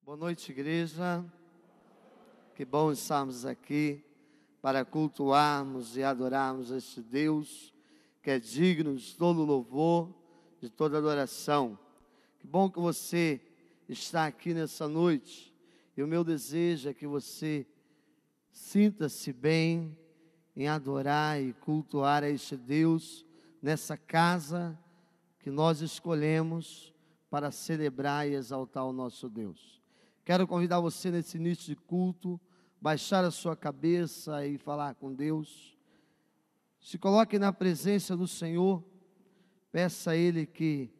Boa noite, igreja. Que bom estarmos aqui para cultuarmos e adorarmos este Deus que é digno de todo louvor, de toda adoração. Que bom que você está aqui nessa noite. E o meu desejo é que você sinta-se bem em adorar e cultuar a este Deus nessa casa que nós escolhemos para celebrar e exaltar o nosso Deus. Quero convidar você nesse início de culto, baixar a sua cabeça e falar com Deus. Se coloque na presença do Senhor, peça a Ele que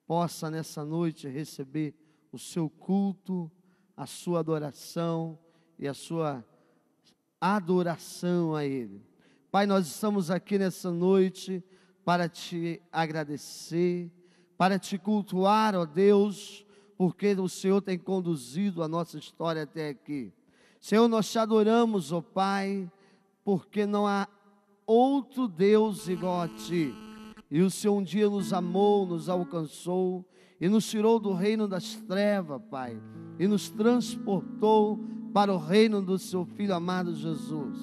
possa nessa noite receber o seu culto, a sua adoração e a sua adoração a Ele. Pai, nós estamos aqui nessa noite para te agradecer, para te cultuar, ó Deus, porque o Senhor tem conduzido a nossa história até aqui. Senhor, nós te adoramos, ó Pai, porque não há outro Deus igual a Ti. E o Senhor um dia nos amou, nos alcançou e nos tirou do reino das trevas, Pai, e nos transportou para o reino do Seu Filho amado Jesus.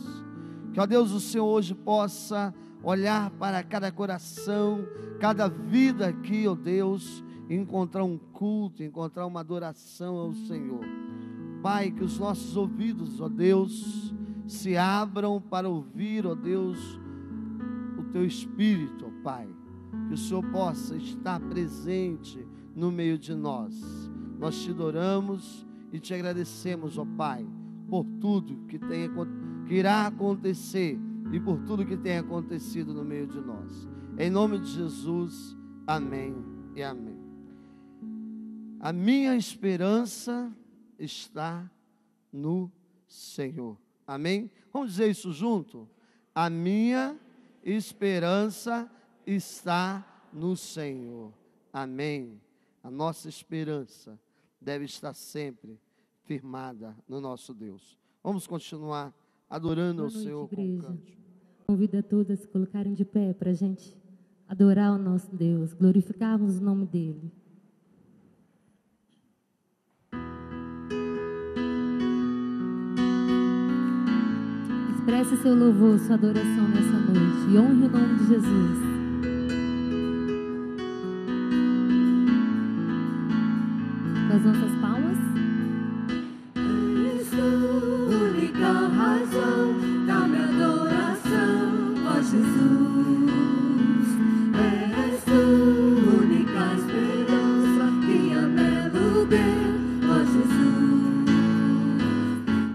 Que, ó Deus, o Senhor hoje possa olhar para cada coração, cada vida aqui, ó Deus, e encontrar um culto, encontrar uma adoração ao Senhor. Pai, que os nossos ouvidos, ó Deus, se abram para ouvir, ó Deus, o Teu Espírito, ó Pai. Que o Senhor possa estar presente no meio de nós. Nós te adoramos e te agradecemos, ó Pai, por tudo que irá acontecer e por tudo que tem acontecido no meio de nós. Em nome de Jesus, amém e amém. A minha esperança está no Senhor. Amém? Vamos dizer isso junto? A minha esperança está no Senhor. Amém. A nossa esperança deve estar sempre firmada no nosso Deus. Vamos continuar adorando ao Senhor com cântico. Convido a todos a se colocarem de pé para a gente adorar o nosso Deus, glorificarmos o nome dEle. Expresse seu louvor, sua adoração nessa noite e honre o nome de Jesus. Com as nossas palmas. És a única razão da minha adoração, ó Jesus. És a única esperança que anelo ter, ó Jesus.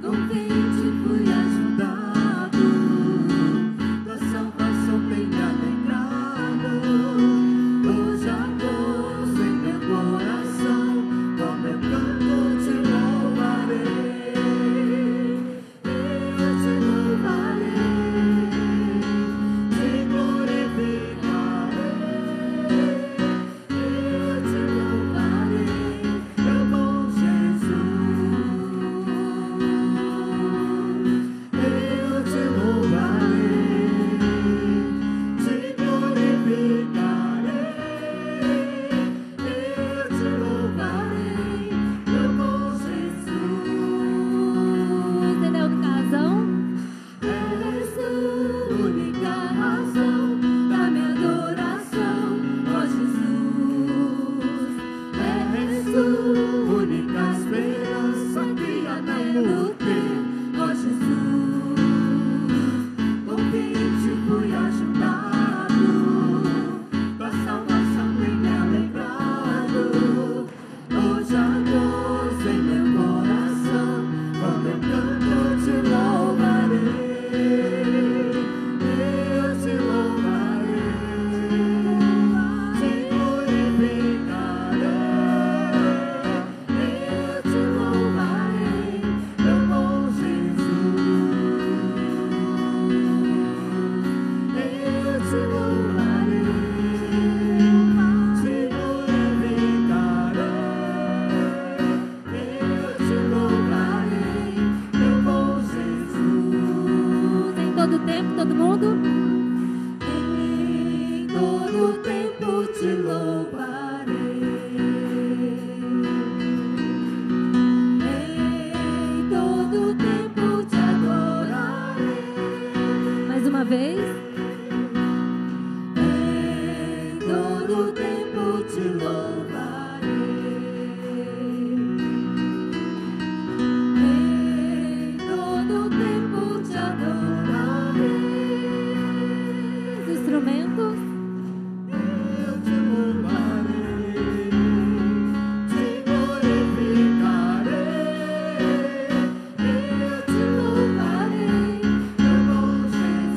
Convite fui ajudado, tua salvação tem me alegrado. Hoje a gozo em meu coração, com meu canto te louvarei. Eu te louvarei, te glorificarei. Eu te louvarei, meu bom Jesus. Eu te louvarei, te glorificarei. Eu te louvarei, meu bom Jesus. Ele é a única razão. És a única razão da minha adoração, ó Jesus. És a única esperança que anelo ter, ó Jesus. Convite fui ajudado, tua salvação tem me alegrado. Hoje a gozo em meu coração, com meu canto te louvarei. Eu te louvarei, te glorificarei. Eu te louvarei, meu bom Jesus. Eu te louvarei, te glorificarei. Eu te louvarei, meu bom Jesus. Em todo tempo, todo mundo. Em todo tempo te louvarei. todo tempo te louvarei. Em todo tempo te adorarei. Os instrumentos. Eu te louvarei, te glorificarei. Eu te louvarei, meu bom Jesus.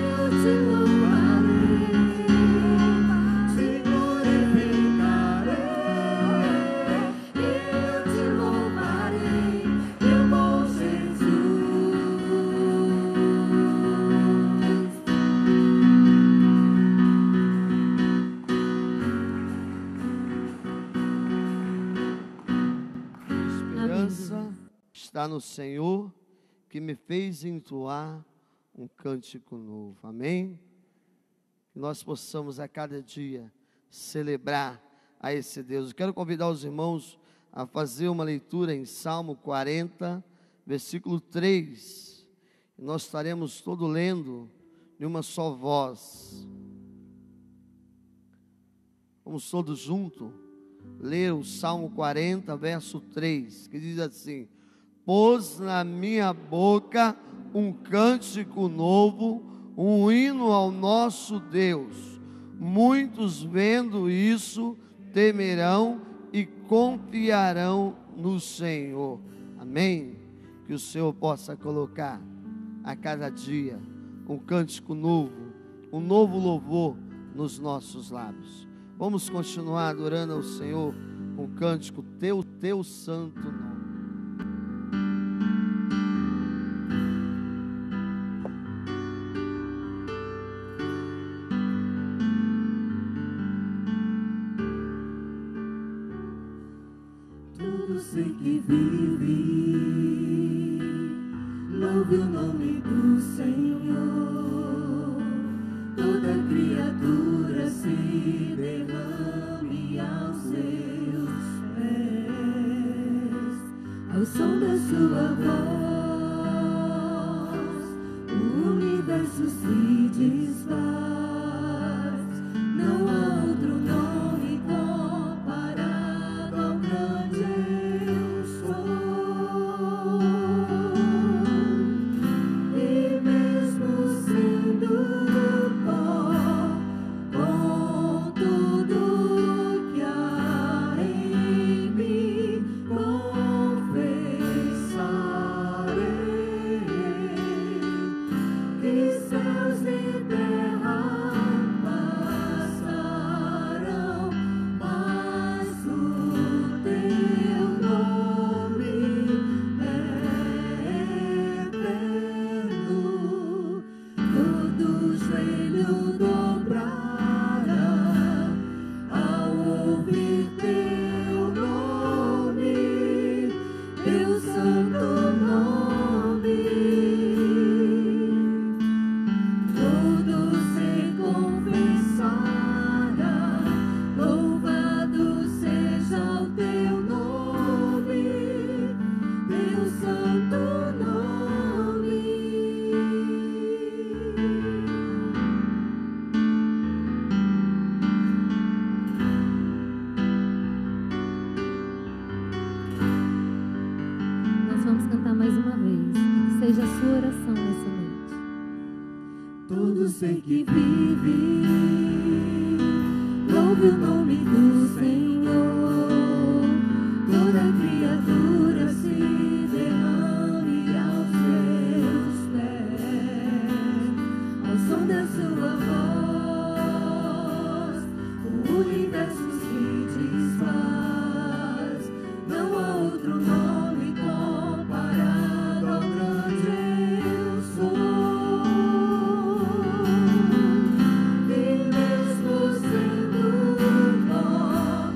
Eu te louvarei, te glorificarei. Eu te louvarei, meu bom Jesus. Esperança está no Senhor, que me fez entoar um cântico novo. Amém? Que nós possamos a cada dia celebrar a esse Deus. Eu quero convidar os irmãos a fazer uma leitura em Salmo 40, versículo 3. E nós estaremos todos lendo em uma só voz. Vamos todos juntos ler o Salmo 40, verso 3, que diz assim: pôs na minha boca um cântico novo, um hino ao nosso Deus. Muitos vendo isso temerão e confiarão no Senhor. Amém? Que o Senhor possa colocar a cada dia um cântico novo, um novo louvor nos nossos lábios. Vamos continuar adorando ao Senhor com o cântico Teu Santo Nome. Todo ser que vive, louve o nome do Senhor. Toda criatura se derrame aos seus pés. Ao som da sua voz, o universo se desfaz. Não há outro nome comparado ao grande eu sou. E mesmo sendo pó, com tudo que há em mim, confessarei que céus e terra passarão, mas o teu nome é eterno. Todo joelho dobrará ao ouvir teu nome, teu santo nome. Todo ser confessará, louvado seja o teu nome, teu santo nome. Nós vamos cantar mais uma vez. Que seja a sua oração nessa noite. Todo ser que vive, louve o nome do Senhor. Toda criatura se derrame aos seus pés. Ao som da sua voz, o universo se desfaz. Não há outro nome comparado ao grande eu sou. E mesmo sendo pó,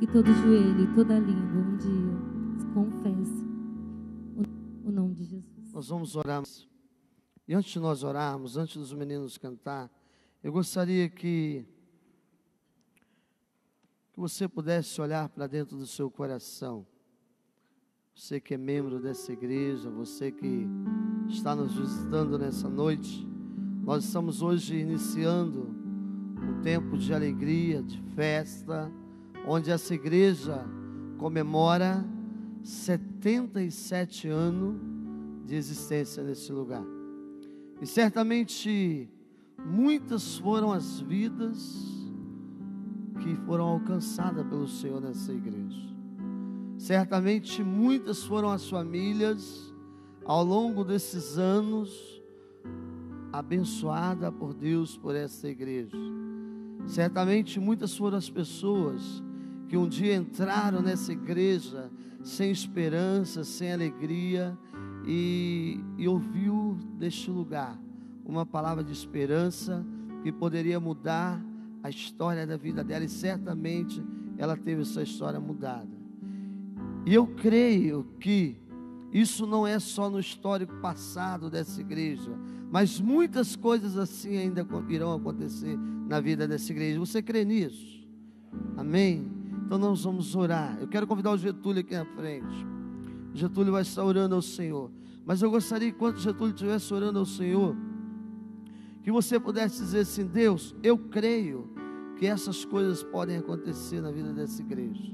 que todo joelho e toda língua um dia confesse o nome de Jesus. Nós vamos orar. E antes de nós orarmos, antes dos meninos cantar, eu gostaria que você pudesse olhar para dentro do seu coração. Você que é membro dessa igreja, você que está nos visitando nessa noite, nós estamos hoje iniciando um tempo de alegria, de festa, onde essa igreja comemora 77 anos de existência nesse lugar. E certamente muitas foram as vidas que foram alcançadas pelo Senhor nessa igreja. Certamente muitas foram as famílias ao longo desses anos abençoadas por Deus por essa igreja. Certamente muitas foram as pessoas que um dia entraram nessa igreja sem esperança, sem alegria e ouviu deste lugar uma palavra de esperança que poderia mudar a história da vida dela, e certamente ela teve essa história mudada. E eu creio que isso não é só no histórico passado dessa igreja, mas muitas coisas assim ainda irão acontecer na vida dessa igreja. Você crê nisso? Amém? Então nós vamos orar. Eu quero convidar o Getúlio aqui na frente. O Getúlio vai estar orando ao Senhor. Mas eu gostaria, enquanto o Getúlio estivesse orando ao Senhor, que você pudesse dizer assim: Deus, eu creio que essas coisas podem acontecer na vida dessa igreja.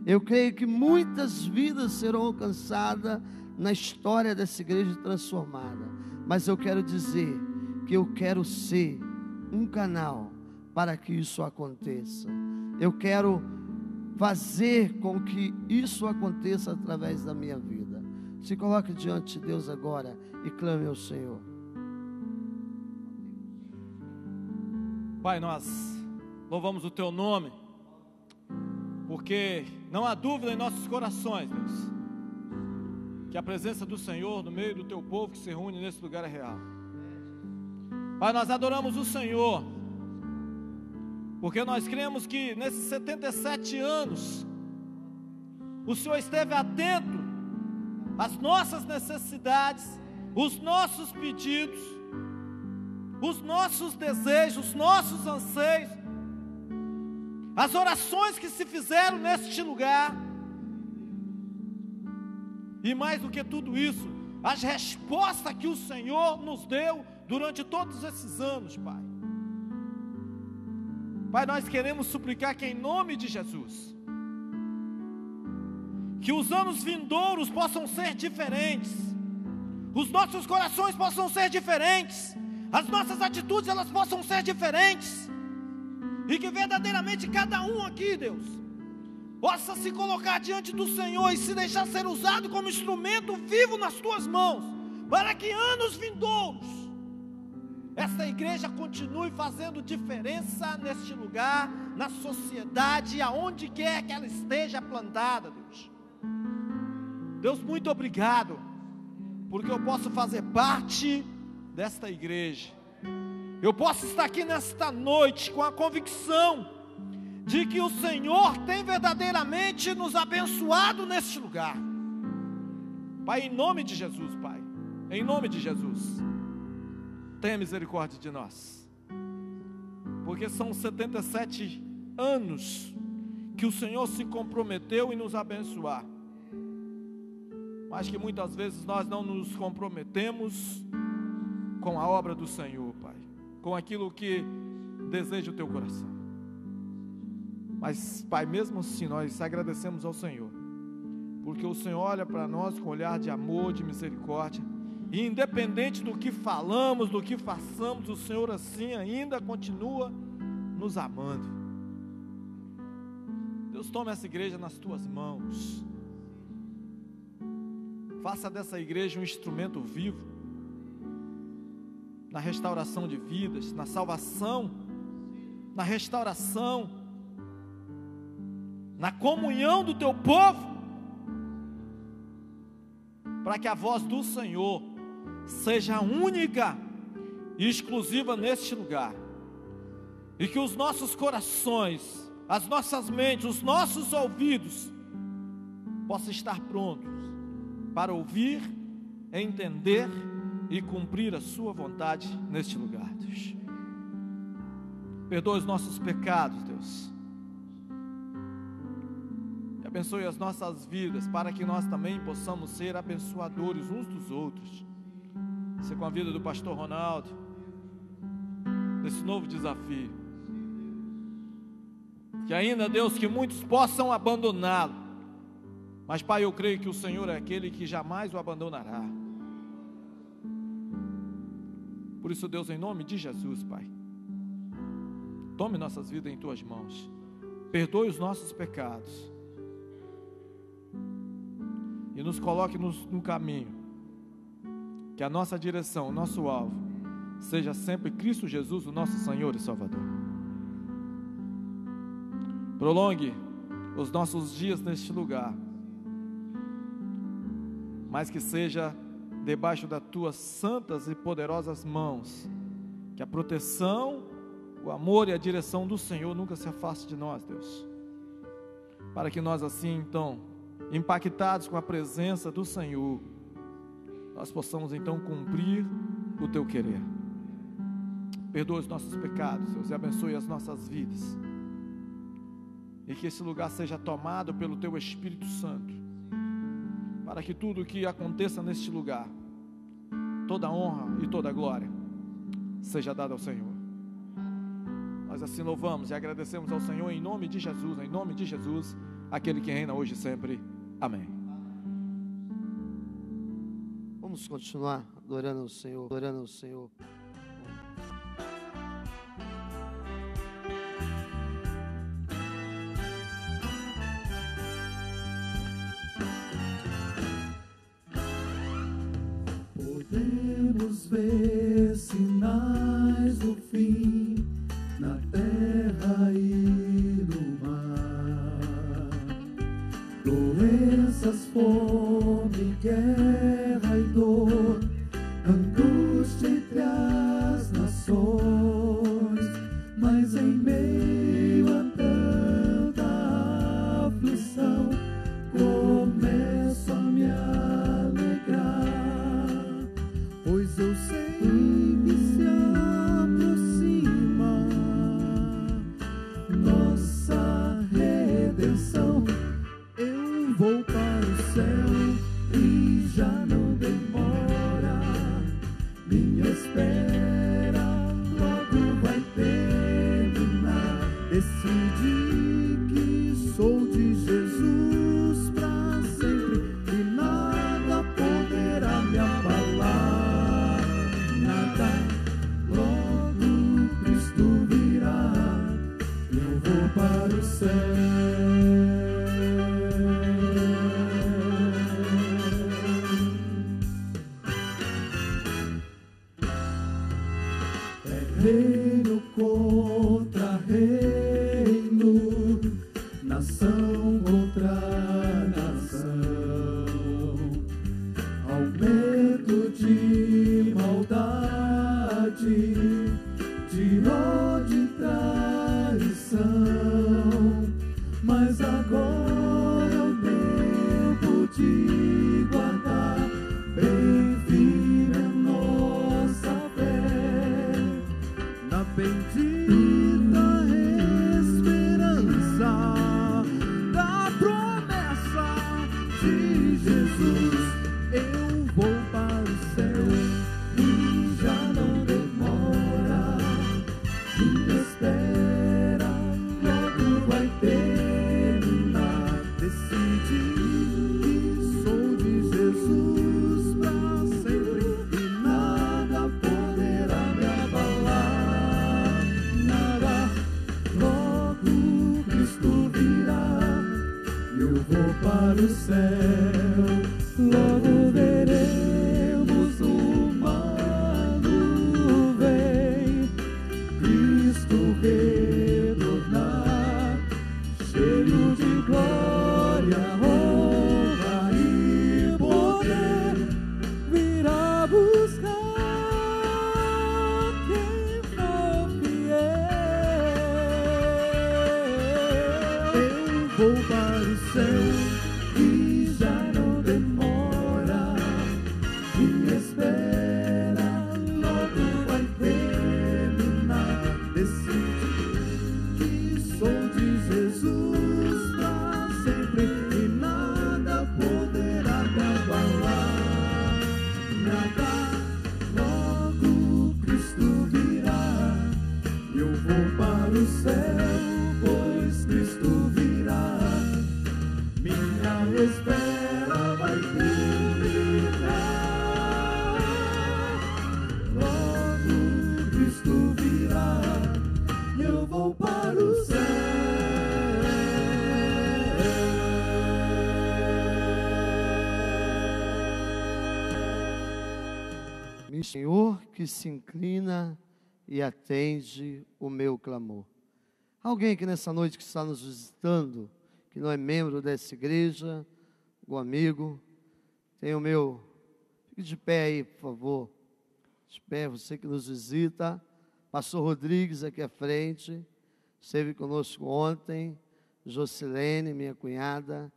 Eu creio que muitas vidas serão alcançadas na história dessa igreja transformada. Mas eu quero dizer que eu quero ser um canal para que isso aconteça. Eu quero fazer com que isso aconteça através da minha vida. Se coloque diante de Deus agora e clame ao Senhor. Pai, nós louvamos o Teu nome, porque não há dúvida em nossos corações, Deus, que a presença do Senhor no meio do Teu povo que se reúne nesse lugar é real. Pai, nós adoramos o Senhor, porque nós cremos que nesses 77 anos, o Senhor esteve atento às nossas necessidades, os nossos pedidos, os nossos desejos, os nossos anseios, as orações que se fizeram neste lugar, e mais do que tudo isso, as respostas que o Senhor nos deu durante todos esses anos, Pai. Pai, nós queremos suplicar que em nome de Jesus, que os anos vindouros possam ser diferentes, os nossos corações possam ser diferentes, as nossas atitudes elas possam ser diferentes, e que verdadeiramente cada um aqui, Deus, possa se colocar diante do Senhor e se deixar ser usado como instrumento vivo nas Tuas mãos, para que anos vindouros esta igreja continue fazendo diferença neste lugar, na sociedade, aonde quer que ela esteja plantada, Deus. Deus, muito obrigado, porque eu posso fazer parte desta igreja. Eu posso estar aqui nesta noite com a convicção de que o Senhor tem verdadeiramente nos abençoado neste lugar. Pai, em nome de Jesus, Pai, em nome de Jesus, tenha misericórdia de nós, porque são 77 anos que o Senhor se comprometeu em nos abençoar, mas que muitas vezes nós não nos comprometemos com a obra do Senhor, Pai, com aquilo que deseja o Teu coração. Mas, Pai, mesmo assim nós agradecemos ao Senhor, porque o Senhor olha para nós com um olhar de amor, de misericórdia, e independente do que falamos, do que façamos, o Senhor assim ainda continua nos amando. Deus, toma essa igreja nas Tuas mãos, faça dessa igreja um instrumento vivo, na restauração de vidas, na salvação, na restauração, na comunhão do Teu povo, para que a voz do Senhor seja única e exclusiva neste lugar, e que os nossos corações, as nossas mentes, os nossos ouvidos possam estar prontos para ouvir, entender e cumprir a sua vontade neste lugar, Deus. Perdoa os nossos pecados, Deus, e abençoe as nossas vidas, para que nós também possamos ser abençoadores uns dos outros. Isso é com a vida do pastor Ronaldo, nesse novo desafio, que ainda, Deus, que muitos possam abandoná-lo, mas, Pai, eu creio que o Senhor é aquele que jamais o abandonará. Por isso, Deus, em nome de Jesus, Pai, tome nossas vidas em Tuas mãos, perdoe os nossos pecados e nos coloque no caminho, que a nossa direção, o nosso alvo, seja sempre Cristo Jesus, o nosso Senhor e Salvador. Prolongue os nossos dias neste lugar, mas que seja debaixo das Tuas santas e poderosas mãos, que a proteção, o amor e a direção do Senhor nunca se afaste de nós, Deus, para que nós assim, então, impactados com a presença do Senhor, nós possamos então cumprir o Teu querer. Perdoa os nossos pecados, Deus, e abençoe as nossas vidas, e que esse lugar seja tomado pelo Teu Espírito Santo, para que tudo o que aconteça neste lugar, toda honra e toda glória, seja dada ao Senhor. Nós assim louvamos e agradecemos ao Senhor em nome de Jesus, aquele que reina hoje e sempre. Amém. Vamos continuar adorando o Senhor, adorando o Senhor. Podemos ver sinais do fim na terra e no mar, doenças, fome, guerra e dor, angústia entre as nações, mas em meio a tanta aflição, começo a me alegrar, pois eu sei que se aproxima nossa redenção. Eu vou para o céu e já não demora, minha espera logo vai terminar. Decidi que sou de Jesus pra sempre e nada poderá me abalar. Nada, logo Cristo virá, eu vou para o céu. Reino contra reino, nação contra nação, aumento de maldade, de ódio e traição, mas agora é o tempo de guardar bem firme a nossa fé na bendita esperança da promessa de Jesus. Eu vou para o céu e já não demora, minha espera logo vai terminar. Decidi que sou de Jesus pra sempre e nada poderá me abalar. Nada, logo Cristo virá, eu vou para o céu. Logo veremos o mano vem, Cristo retornar, cheio de glória, honra e poder, virá buscar quem for fiel. vou para o céu e já não demora. Minha espera logo vai terminar. Decidi que sou de Jesus pra sempre e nada poderá me abalar. Nada, logo Cristo virá. Eu vou para o céu, pois Cristo virá. Minha espera vai terminar. Logo Cristo virá. Eu vou para o céu. Meu Senhor que se inclina e atende o meu clamor. Alguém que nessa noite que está nos visitando, que não é membro dessa igreja, algum amigo, tem o meu... Fique de pé aí, por favor. De pé, você que nos visita. Pastor Rodrigues aqui à frente, esteve conosco ontem. Jocilene, minha cunhada.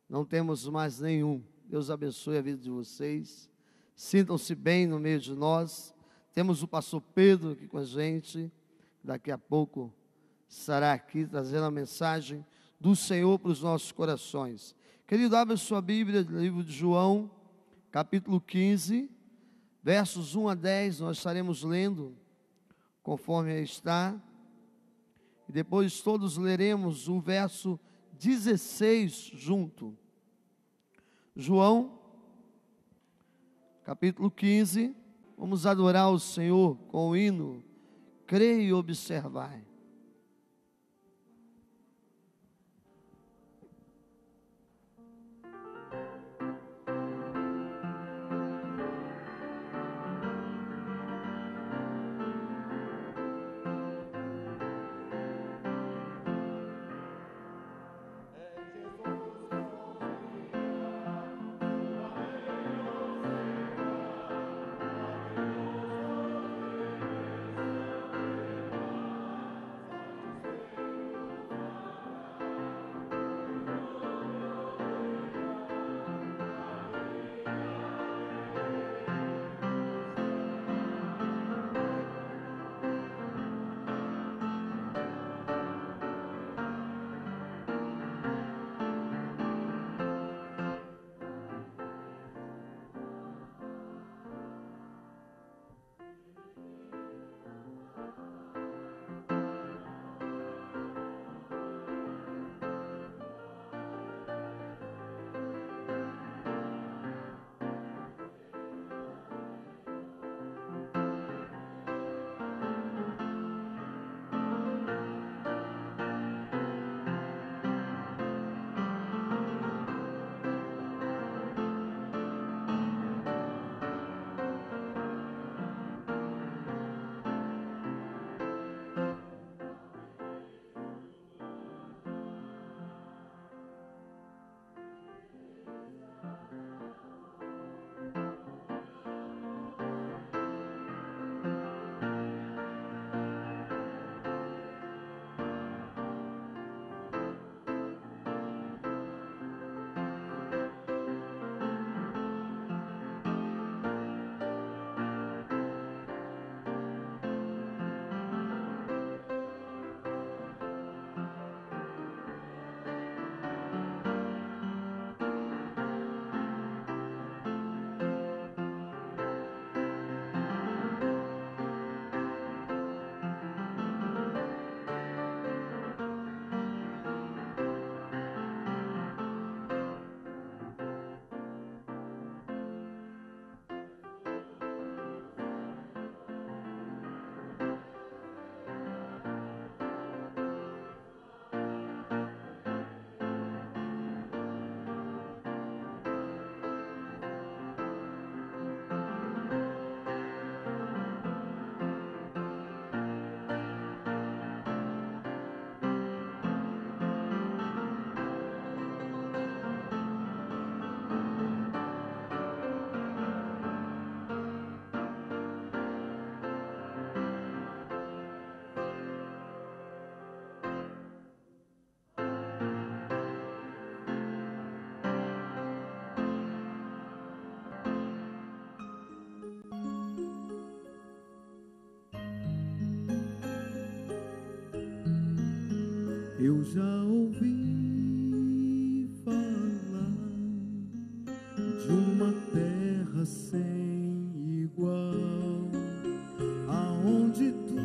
Não temos mais nenhum. Deus abençoe a vida de vocês. Sintam-se bem no meio de nós. Temos o pastor Pedro aqui com a gente. Daqui a pouco estará aqui trazendo a mensagem do Senhor para os nossos corações. Querido, abra sua Bíblia, no livro de João, capítulo 15, versos 1 a 10, nós estaremos lendo, conforme aí está, e depois todos leremos o verso 16 junto. João, capítulo 15, vamos adorar o Senhor com o hino, Creia e Observai. Eu já ouvi falar de uma terra sem igual, aonde tudo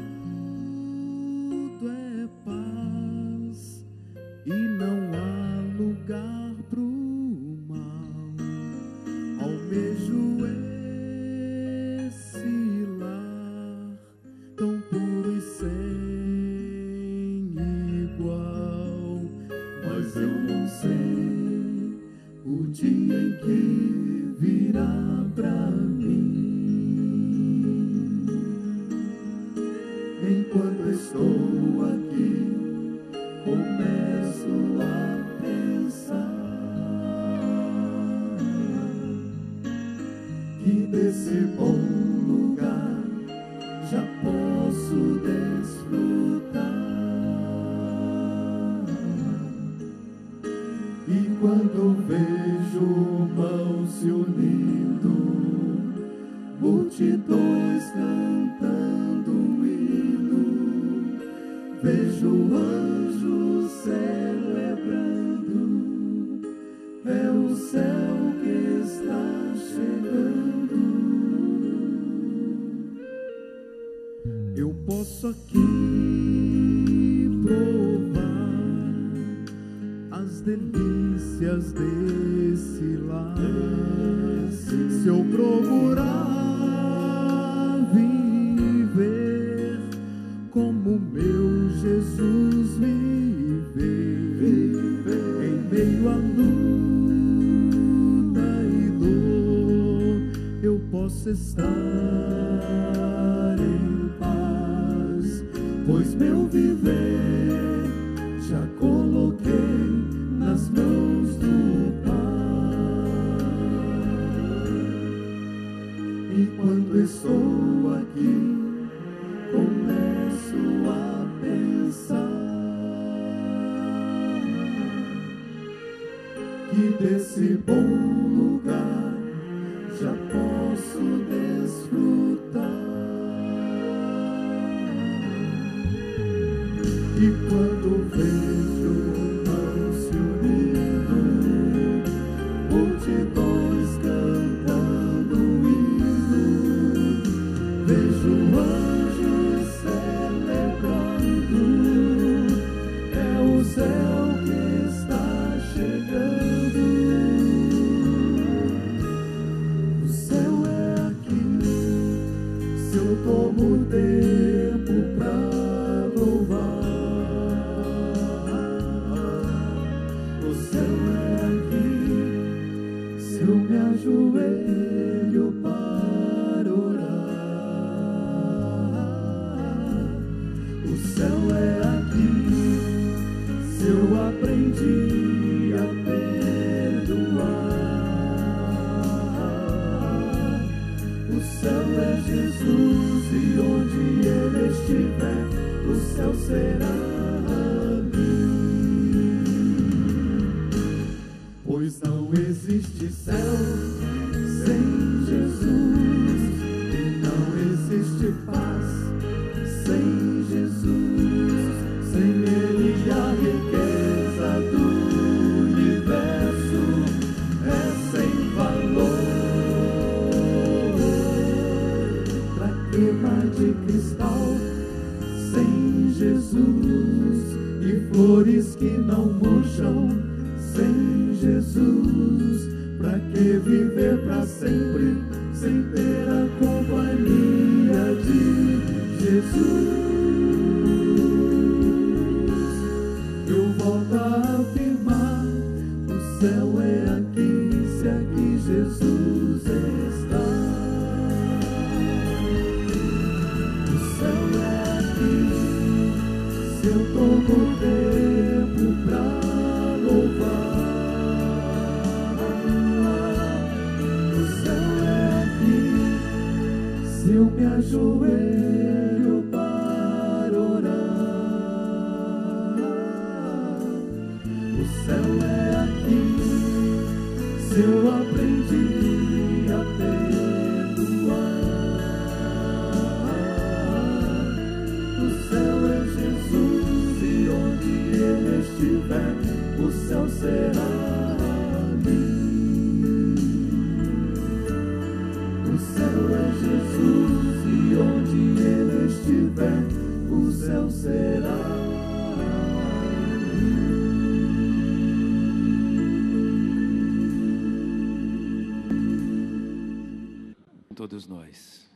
é paz e não há lugar pro mal. Almejo esse lar tão puro e sem igual, mas eu não sei o dia em que virá pra mim. Enquanto estou aqui, começo a pensar que desse bom lugar já posso desfrutar. E quando vejo mãos se unindo, multidões cantando um hino, vejo anjos celebrando, é o céu que está chegando. Eu posso aqui provar as delícias desse lar, se eu procurar viver como meu Jesus viveu, em meio à luta e dor, eu posso estar em paz, pois meu viver já coloquei nas mãos do Pai. E quando estou aqui, começo a pensar que desse bom lugar já posso desfrutar. E quando vejo mãos se unindo, multidões cantando hino, vejo anjos celebrando, é o céu que está chegando. O céu é aqui, se eu tomo tempo pra louvar. O céu é aqui, se eu me ajoelho para orar. O céu é aqui, se eu aprendi a perdoar. O céu é Jesus, e onde Ele estiver, o céu será ali. Pois não existe céu sem Jesus, e não existe paz sem Jesus. Sem Ele a riqueza do universo é sem valor. Pra que mar de cristal sem Jesus, e flores que não murcham sem Jesus? Pra que viver pra sempre sem ter a companhia de Jesus? Eu volto a afirmar, o céu é aqui, se aqui Jesus está. O céu é aqui, se eu tomo tempo pra louvar. O céu é aqui, se eu me ajoelho para orar. O céu é aqui, se eu aprendi a perdoar. O céu é Jesus, e onde Ele estiver, o céu será ali. O céu é Jesus e onde Ele estiver, o céu será ali. Todos nós.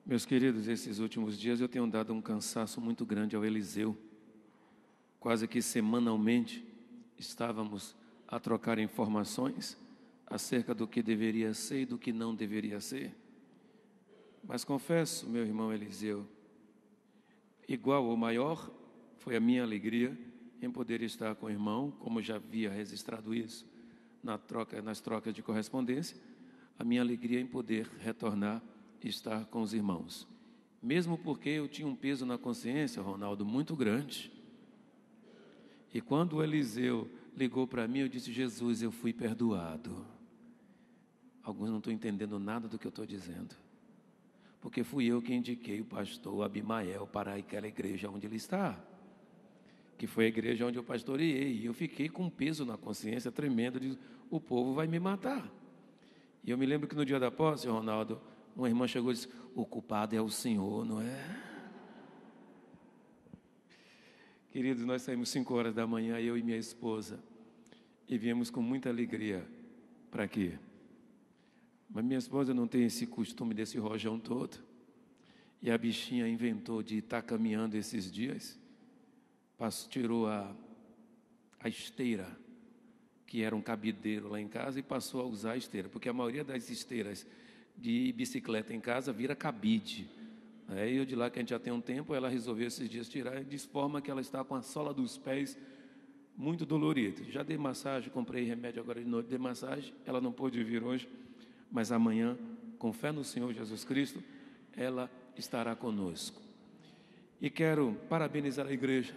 Meus queridos, esses últimos dias eu tenho dado um cansaço muito grande ao Eliseu. Quase que semanalmente estávamos a trocar informações acerca do que deveria ser e do que não deveria ser. Mas confesso, meu irmão Eliseu, igual ou maior foi a minha alegria em poder estar com o irmão, como já havia registrado isso nas trocas de correspondência, a minha alegria em poder retornar e estar com os irmãos. Mesmo porque eu tinha um peso na consciência, Ronaldo, muito grande. E quando o Eliseu ligou para mim, eu disse: Jesus, eu fui perdoado. Alguns não estão entendendo nada do que eu estou dizendo, porque fui eu que indiquei o pastor Abimael para aquela igreja onde ele está, que foi a igreja onde eu pastoreei, e eu fiquei com um peso na consciência tremendo de o povo vai me matar. E eu me lembro que no dia da posse, Ronaldo, uma irmã chegou e disse: o culpado é o Senhor, não é? Queridos, nós saímos 5 horas da manhã, eu e minha esposa, e viemos com muita alegria para aqui. Mas minha esposa não tem esse costume desse rojão todo, e a bichinha inventou de estar caminhando esses dias, tirou a esteira, que era um cabideiro lá em casa, e passou a usar a esteira, porque a maioria das esteiras de bicicleta em casa vira cabide. Aí eu de lá, que a gente já tem um tempo, ela resolveu esses dias tirar, de forma que ela está com a sola dos pés muito dolorida. Já dei massagem, comprei remédio agora de noite, dei massagem, ela não pôde vir hoje, mas amanhã, com fé no Senhor Jesus Cristo, ela estará conosco. E quero parabenizar a igreja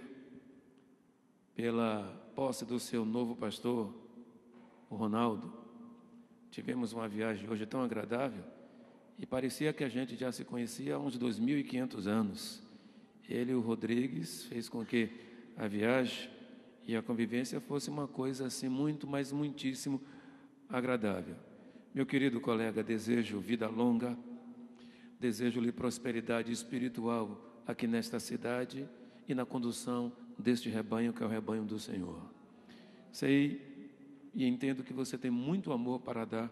pela posse do seu novo pastor, o Ronaldo. Tivemos uma viagem hoje tão agradável, e parecia que a gente já se conhecia há uns 2.500 anos. Ele e o Rodrigues fez com que a viagem e a convivência fosse uma coisa assim muito, mas muitíssimo agradável. Meu querido colega, desejo vida longa, desejo-lhe prosperidade espiritual aqui nesta cidade e na condução deste rebanho que é o rebanho do Senhor. Sei e entendo que você tem muito amor para dar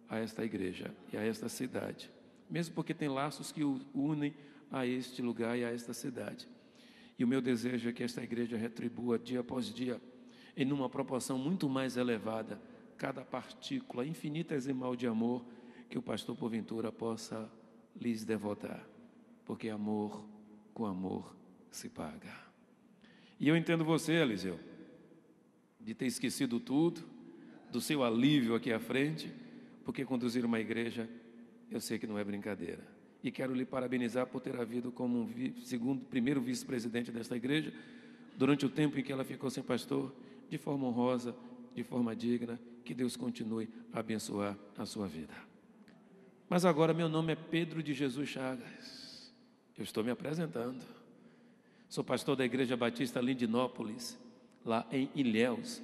a esta igreja e a esta cidade, mesmo porque tem laços que o unem a este lugar e a esta cidade. E o meu desejo é que esta igreja retribua dia após dia, em uma proporção muito mais elevada, cada partícula infinitesimal de amor que o pastor porventura possa lhes devotar, porque amor com amor se paga. E eu entendo você, Eliseu, de ter esquecido tudo, do seu alívio aqui à frente, porque conduzir uma igreja, eu sei que não é brincadeira. E quero lhe parabenizar por ter havido como primeiro vice-presidente desta igreja, durante o tempo em que ela ficou sem pastor, de forma honrosa, de forma digna. Que Deus continue a abençoar a sua vida. Mas agora meu nome é Pedro de Jesus Chagas. Eu estou me apresentando. Sou pastor da Igreja Batista Lindinópolis, lá em Ilhéus,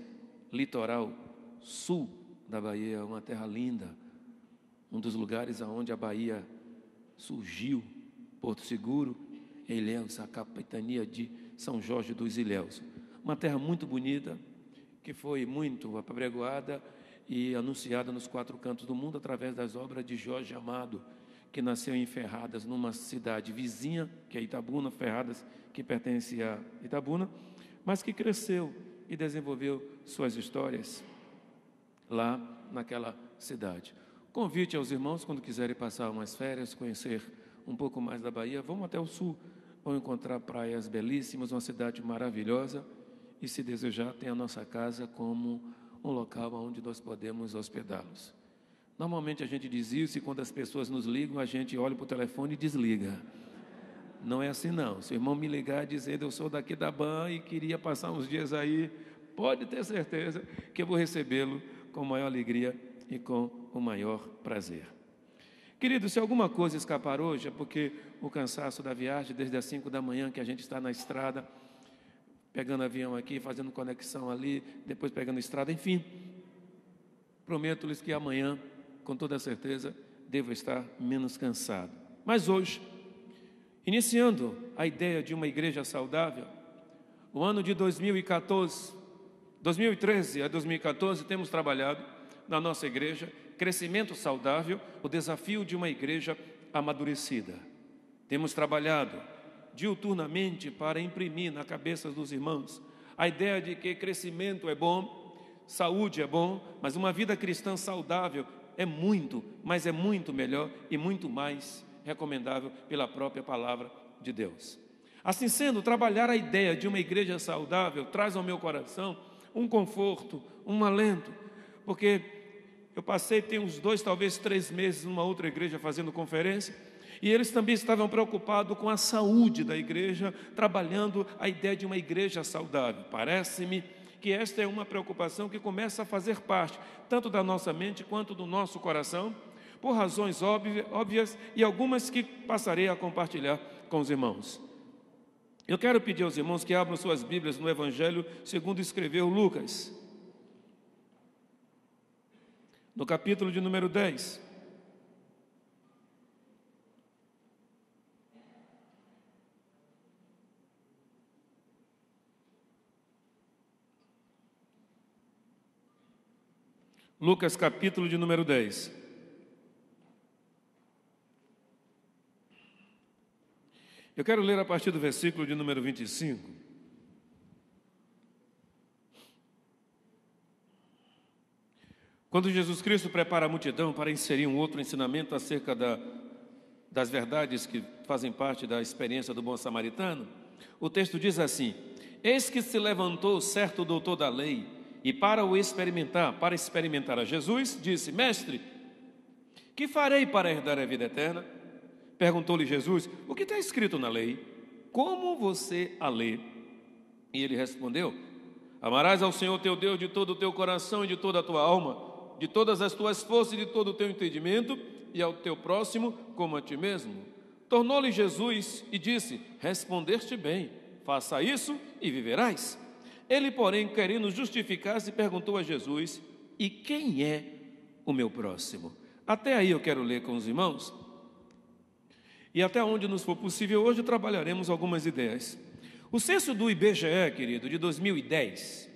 litoral sul da Bahia, uma terra linda, um dos lugares onde a Bahia surgiu, Porto Seguro, Ilhéus, a capitania de São Jorge dos Ilhéus. Uma terra muito bonita, que foi muito apregoada e anunciada nos 4 cantos do mundo através das obras de Jorge Amado, que nasceu em Ferradas, numa cidade vizinha, que é Itabuna, Ferradas, que pertence a Itabuna, mas que cresceu e desenvolveu suas histórias lá naquela cidade. Convite aos irmãos, quando quiserem passar umas férias, conhecer um pouco mais da Bahia, vão até o sul, vão encontrar praias belíssimas, uma cidade maravilhosa, e se desejar, tem a nossa casa como um local onde nós podemos hospedá-los. Normalmente a gente diz isso e quando as pessoas nos ligam, a gente olha para o telefone e desliga. Não é assim não. Se o irmão me ligar dizendo: eu sou daqui da BAN e queria passar uns dias aí, pode ter certeza que eu vou recebê-lo com maior alegria e com o maior prazer. Querido, se alguma coisa escapar hoje é porque o cansaço da viagem, desde as 5 da manhã que a gente está na estrada, pegando avião aqui, fazendo conexão ali, depois pegando estrada, enfim. Prometo-lhes que amanhã, com toda certeza, devo estar menos cansado. Mas hoje, iniciando a ideia de uma igreja saudável, o ano de 2013 a 2014, temos trabalhado na nossa igreja crescimento saudável, o desafio de uma igreja amadurecida. Temos trabalhado diuturnamente para imprimir na cabeça dos irmãos a ideia de que crescimento é bom, saúde é bom, mas uma vida cristã saudável é muito, mas é muito melhor e muito mais recomendável pela própria palavra de Deus. Assim sendo, trabalhar a ideia de uma igreja saudável traz ao meu coração um conforto, um alento, porque eu passei, tem uns 2, talvez 3 meses numa outra igreja fazendo conferência, e eles também estavam preocupados com a saúde da igreja, trabalhando a ideia de uma igreja saudável. Parece-me que esta é uma preocupação que começa a fazer parte, tanto da nossa mente quanto do nosso coração, por razões óbvias e algumas que passarei a compartilhar com os irmãos. Eu quero pedir aos irmãos que abram suas Bíblias no Evangelho segundo escreveu Lucas, no capítulo de número 10. Lucas, capítulo de número 10. Eu quero ler a partir do versículo de número 25. Quando Jesus Cristo prepara a multidão para inserir um outro ensinamento acerca das verdades que fazem parte da experiência do bom samaritano, o texto diz assim: eis que se levantou certo doutor da lei, e para experimentar a Jesus, disse: mestre, que farei para herdar a vida eterna? Perguntou-lhe Jesus: o que está escrito na lei? Como você a lê? E ele respondeu: amarás ao Senhor teu Deus de todo o teu coração e de toda a tua alma, de todas as tuas forças e de todo o teu entendimento, e ao teu próximo como a ti mesmo. Tornou-lhe Jesus e disse: respondeste bem, faça isso e viverás. Ele, porém, querendo justificar-se, perguntou a Jesus: e quem é o meu próximo? Até aí eu quero ler com os irmãos, e até onde nos for possível, hoje trabalharemos algumas ideias. O censo do IBGE, querido, de 2010,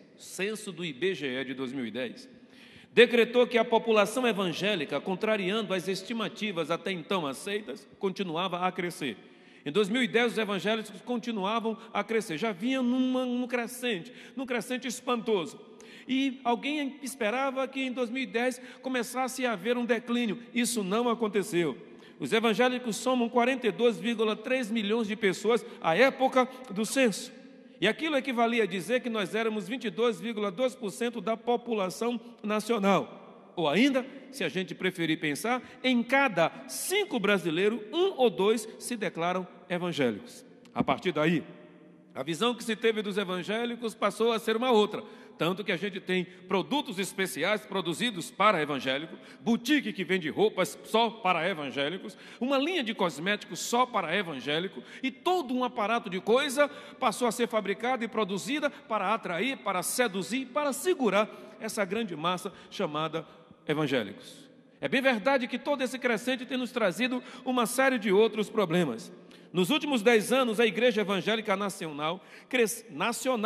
decretou que a população evangélica, contrariando as estimativas até então aceitas, continuava a crescer. Em 2010, os evangélicos continuavam a crescer, já vinha num crescente espantoso. E alguém esperava que em 2010 começasse a haver um declínio. Isso não aconteceu. Os evangélicos somam 42,3 milhões de pessoas à época do censo. E aquilo equivalia a dizer que nós éramos 22,2% da população nacional. Ou ainda, se a gente preferir pensar, em cada 5 brasileiros, 1 ou 2 se declaram evangélicos. A partir daí, a visão que se teve dos evangélicos passou a ser uma outra. Tanto que a gente tem produtos especiais produzidos para evangélicos, boutique que vende roupas só para evangélicos, uma linha de cosméticos só para evangélicos, e todo um aparato de coisa passou a ser fabricada e produzida para atrair, para seduzir, para segurar essa grande massa chamada evangélicos. É bem verdade que todo esse crescente tem nos trazido uma série de outros problemas. Nos últimos 10 anos, a Igreja Evangélica Nacional, cresceu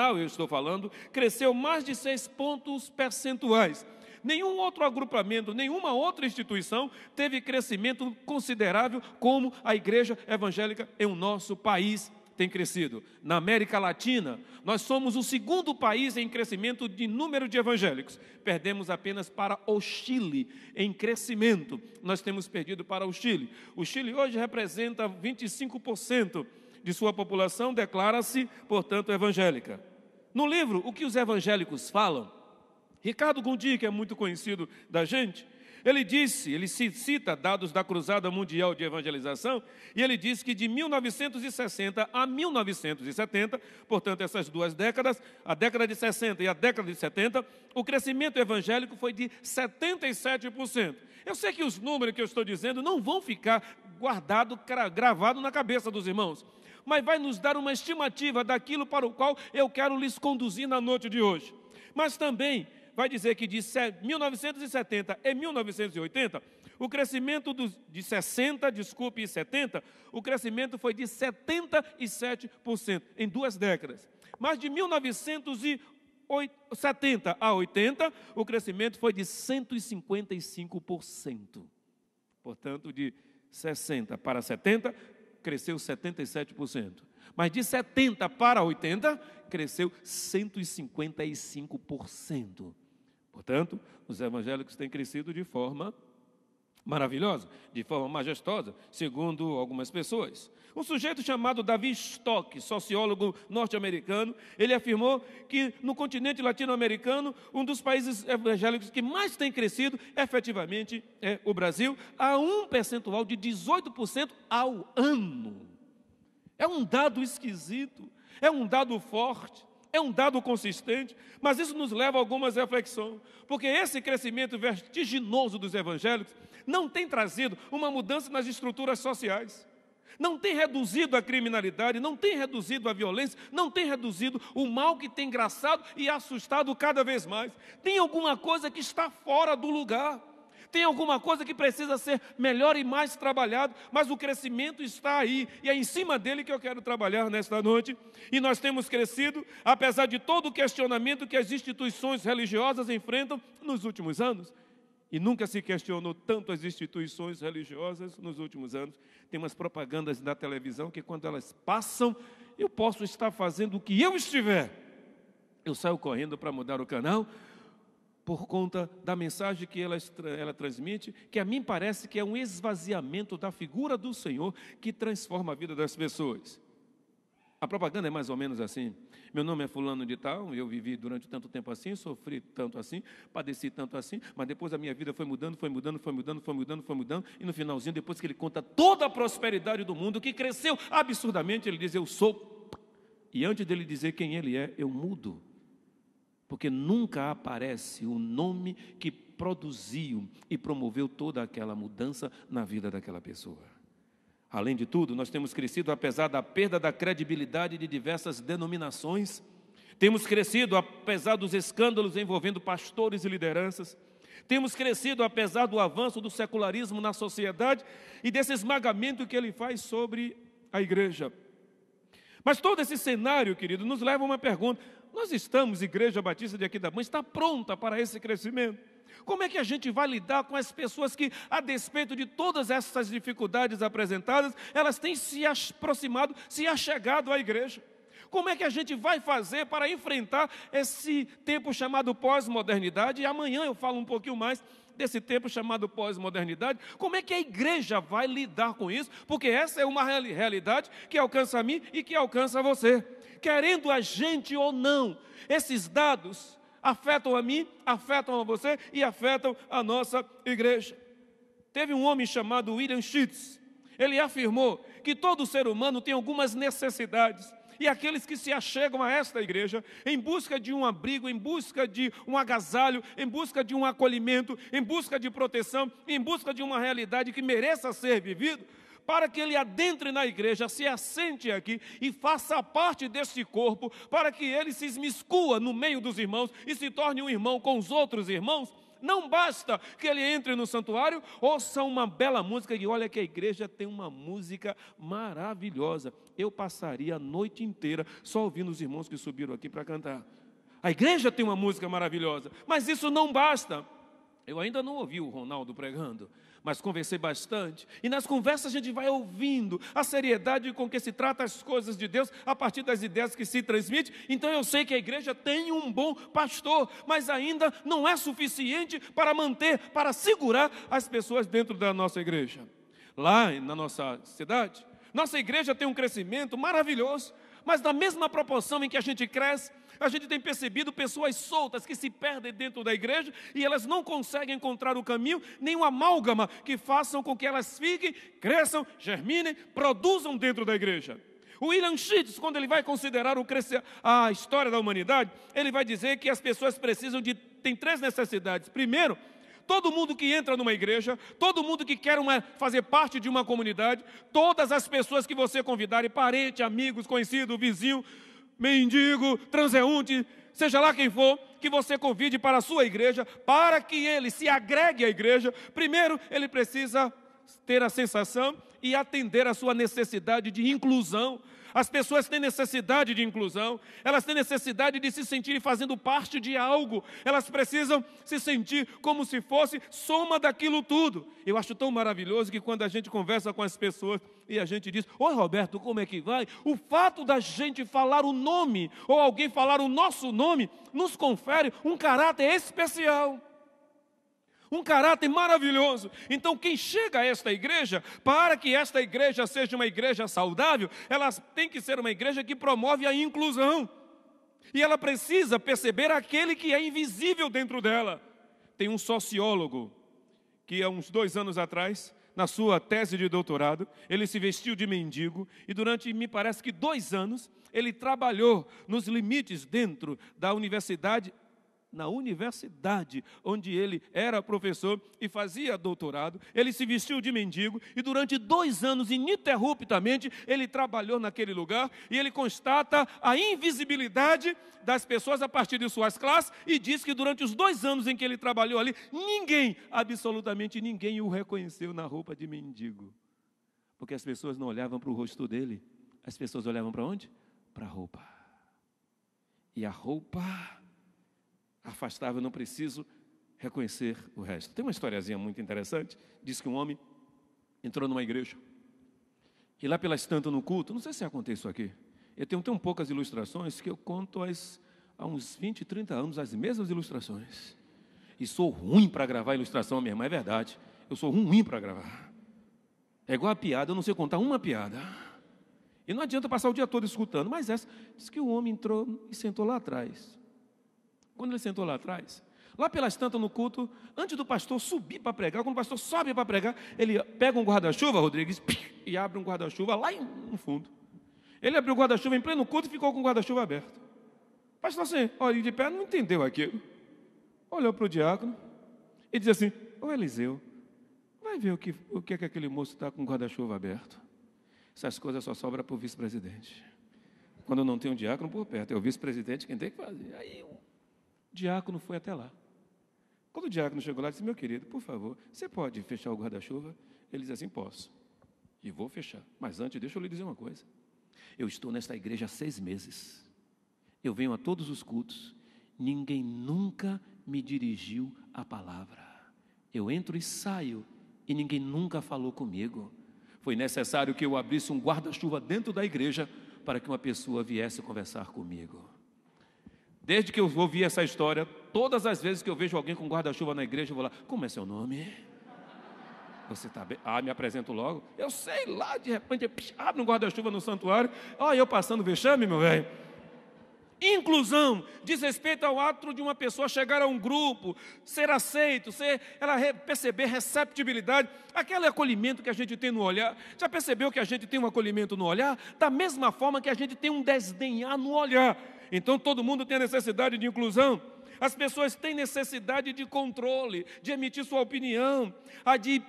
mais de 6 pontos percentuais. Nenhum outro agrupamento, nenhuma outra instituição teve crescimento considerável como a Igreja Evangélica em nosso país tem crescido. Na América Latina, nós somos o 2º país em crescimento de número de evangélicos. Perdemos apenas para o Chile em crescimento. Nós temos perdido para o Chile. O Chile hoje representa 25% de sua população, declara-se, portanto, evangélica. No livro, O que os Evangélicos Falam, Ricardo Gondim, que é muito conhecido da gente, ele cita dados da Cruzada Mundial de Evangelização, e ele diz que de 1960 a 1970, portanto essas 2 décadas, a década de 60 e a década de 70, o crescimento evangélico foi de 77%. Eu sei que os números que eu estou dizendo não vão ficar gravados na cabeça dos irmãos, mas vai nos dar uma estimativa daquilo para o qual eu quero lhes conduzir na noite de hoje. Mas também vai dizer que de 1970 e 1980, o crescimento de 60, desculpe, e 70, o crescimento foi de 77% em 2 décadas. Mas de 1970 a 80, o crescimento foi de 155%. Portanto, de 60 para 70, cresceu 77%. Mas de 70 para 80, cresceu 155%. Portanto, os evangélicos têm crescido de forma maravilhosa, de forma majestosa, segundo algumas pessoas. Um sujeito chamado Davi Stock, sociólogo norte-americano, ele afirmou que no continente latino-americano, um dos países evangélicos que mais tem crescido, efetivamente, é o Brasil, a um percentual de 18% ao ano. É um dado esquisito, é um dado forte, é um dado consistente, mas isso nos leva a algumas reflexões, porque esse crescimento vertiginoso dos evangélicos não tem trazido uma mudança nas estruturas sociais, não tem reduzido a criminalidade, não tem reduzido a violência, não tem reduzido o mal que tem engraçado e assustado cada vez mais. Tem alguma coisa que está fora do lugar, tem alguma coisa que precisa ser melhor e mais trabalhado, mas o crescimento está aí, e é em cima dele que eu quero trabalhar nesta noite. E nós temos crescido, apesar de todo o questionamento que as instituições religiosas enfrentam nos últimos anos. E nunca se questionou tanto as instituições religiosas nos últimos anos. Tem umas propagandas na televisão que quando elas passam, eu posso estar fazendo o que eu estiver. Eu saio correndo para mudar o canal, por conta da mensagem que ela transmite, que a mim parece que é um esvaziamento da figura do Senhor que transforma a vida das pessoas. A propaganda é mais ou menos assim: meu nome é fulano de tal, eu vivi durante tanto tempo assim, sofri tanto assim, padeci tanto assim, mas depois a minha vida foi mudando, e no finalzinho, depois que ele conta toda a prosperidade do mundo, que cresceu absurdamente, ele diz: eu sou. E antes dele dizer quem ele é, eu mudo. Porque nunca aparece o nome que produziu e promoveu toda aquela mudança na vida daquela pessoa. Além de tudo, nós temos crescido apesar da perda da credibilidade de diversas denominações, temos crescido apesar dos escândalos envolvendo pastores e lideranças, temos crescido apesar do avanço do secularismo na sociedade e desse esmagamento que ele faz sobre a igreja. Mas todo esse cenário, querido, nos leva a uma pergunta: nós estamos, Igreja Batista de Aquidauana, está pronta para esse crescimento? Como é que a gente vai lidar com as pessoas que, a despeito de todas essas dificuldades apresentadas, elas têm se aproximado, se achegado à igreja? Como é que a gente vai fazer para enfrentar esse tempo chamado pós-modernidade? E amanhã eu falo um pouquinho mais desse tempo chamado pós-modernidade. Como é que a igreja vai lidar com isso? Porque essa é uma realidade que alcança a mim e que alcança a você. Querendo a gente ou não, esses dados afetam a mim, afetam a você e afetam a nossa igreja. Teve um homem chamado William Shitts. Ele afirmou que todo ser humano tem algumas necessidades. E aqueles que se achegam a esta igreja em busca de um abrigo, em busca de um agasalho, em busca de um acolhimento, em busca de proteção, em busca de uma realidade que mereça ser vivido, para que ele adentre na igreja, se assente aqui e faça parte deste corpo, para que ele se esmiscua no meio dos irmãos e se torne um irmão com os outros irmãos. Não basta que ele entre no santuário, ouça uma bela música, e olha que a igreja tem uma música maravilhosa. Eu passaria a noite inteira só ouvindo os irmãos que subiram aqui para cantar. A igreja tem uma música maravilhosa, mas isso não basta. Eu ainda não ouvi o Ronaldo pregando, mas conversei bastante, e nas conversas a gente vai ouvindo a seriedade com que se trata as coisas de Deus, a partir das ideias que se transmite. Então eu sei que a igreja tem um bom pastor, mas ainda não é suficiente para manter, para segurar as pessoas dentro da nossa igreja. Lá na nossa cidade, nossa igreja tem um crescimento maravilhoso, mas na mesma proporção em que a gente cresce, a gente tem percebido pessoas soltas que se perdem dentro da igreja e elas não conseguem encontrar o caminho, nem uma amálgama que façam com que elas fiquem, cresçam, germinem, produzam dentro da igreja. O William Shitts, quando ele vai considerar a história da humanidade, ele vai dizer que as pessoas tem 3 necessidades. Primeiro, Todo mundo que entra numa igreja, todo mundo que quer fazer parte de uma comunidade, todas as pessoas que você convidar, parente, amigos, conhecido, vizinho, mendigo, transeunte, seja lá quem for, que você convide para a sua igreja, para que ele se agregue à igreja, primeiro ele precisa ter a sensação e atender a sua necessidade de inclusão. As pessoas têm necessidade de inclusão, elas têm necessidade de se sentirem fazendo parte de algo, elas precisam se sentir como se fosse soma daquilo tudo. Eu acho tão maravilhoso que quando a gente conversa com as pessoas e a gente diz: oi Roberto, como é que vai? O fato da gente falar o nome, ou alguém falar o nosso nome, nos confere um caráter especial. Um caráter maravilhoso. Então quem chega a esta igreja, para que esta igreja seja uma igreja saudável, ela tem que ser uma igreja que promove a inclusão. E ela precisa perceber aquele que é invisível dentro dela. Tem um sociólogo que há uns 2 anos atrás, na sua tese de doutorado, ele se vestiu de mendigo e durante, me parece que 2 anos, ele trabalhou nos limites dentro da universidade, na universidade onde ele era professor e fazia doutorado. Ele se vestiu de mendigo e durante 2 anos, ininterruptamente, ele trabalhou naquele lugar e ele constata a invisibilidade das pessoas a partir de suas classes e diz que durante os 2 anos em que ele trabalhou ali, ninguém, absolutamente ninguém o reconheceu na roupa de mendigo. Porque as pessoas não olhavam para o rosto dele, as pessoas olhavam para onde? Para a roupa. E a roupa afastava, eu não preciso reconhecer o resto. Tem uma historiazinha muito interessante, diz que um homem entrou numa igreja, e lá pelas tantas no culto, não sei se acontece isso aqui, eu tenho tão poucas ilustrações que eu conto há uns 20, 30 anos as mesmas ilustrações, e sou ruim para gravar ilustração, minha irmã, é verdade, eu sou ruim para gravar, é igual a piada, eu não sei contar uma piada, e não adianta passar o dia todo escutando, mas essa, diz que o homem entrou e sentou lá atrás. Quando ele sentou lá atrás, lá pelas tantas no culto, antes do pastor subir para pregar, quando o pastor sobe para pregar, ele pega um guarda-chuva, Rodrigues, e abre um guarda-chuva lá no fundo. Ele abriu o guarda-chuva em pleno culto e ficou com o guarda-chuva aberto. O pastor assim, olha de pé, não entendeu aquilo. Olhou para o diácono e disse assim: ô Eliseu, vai ver o que é que aquele moço está com o guarda-chuva aberto. Essas coisas só sobram para o vice-presidente. Quando não tem um diácono por perto, é o vice-presidente quem tem que fazer. Aí o diácono foi até lá. Quando o diácono chegou lá, disse: meu querido, por favor, você pode fechar o guarda-chuva? Ele disse assim: posso, e vou fechar. Mas antes, deixa eu lhe dizer uma coisa. Eu estou nesta igreja há 6 meses. Eu venho a todos os cultos. Ninguém nunca me dirigiu a palavra. Eu entro e saio, e ninguém nunca falou comigo. Foi necessário que eu abrisse um guarda-chuva dentro da igreja para que uma pessoa viesse conversar comigo. Desde que eu ouvi essa história, todas as vezes que eu vejo alguém com guarda-chuva na igreja, eu vou lá: como é seu nome? Você está bem? Ah, me apresento logo. Eu sei lá, de repente, abre um guarda-chuva no santuário. Olha, eu passando vexame, meu velho. Inclusão diz respeito ao ato de uma pessoa chegar a um grupo, ser aceito, ela perceber receptibilidade, aquele acolhimento que a gente tem no olhar. Já percebeu que a gente tem um acolhimento no olhar? Da mesma forma que a gente tem um desdenhar no olhar. Então todo mundo tem a necessidade de inclusão. As pessoas têm necessidade de controle, de emitir sua opinião, de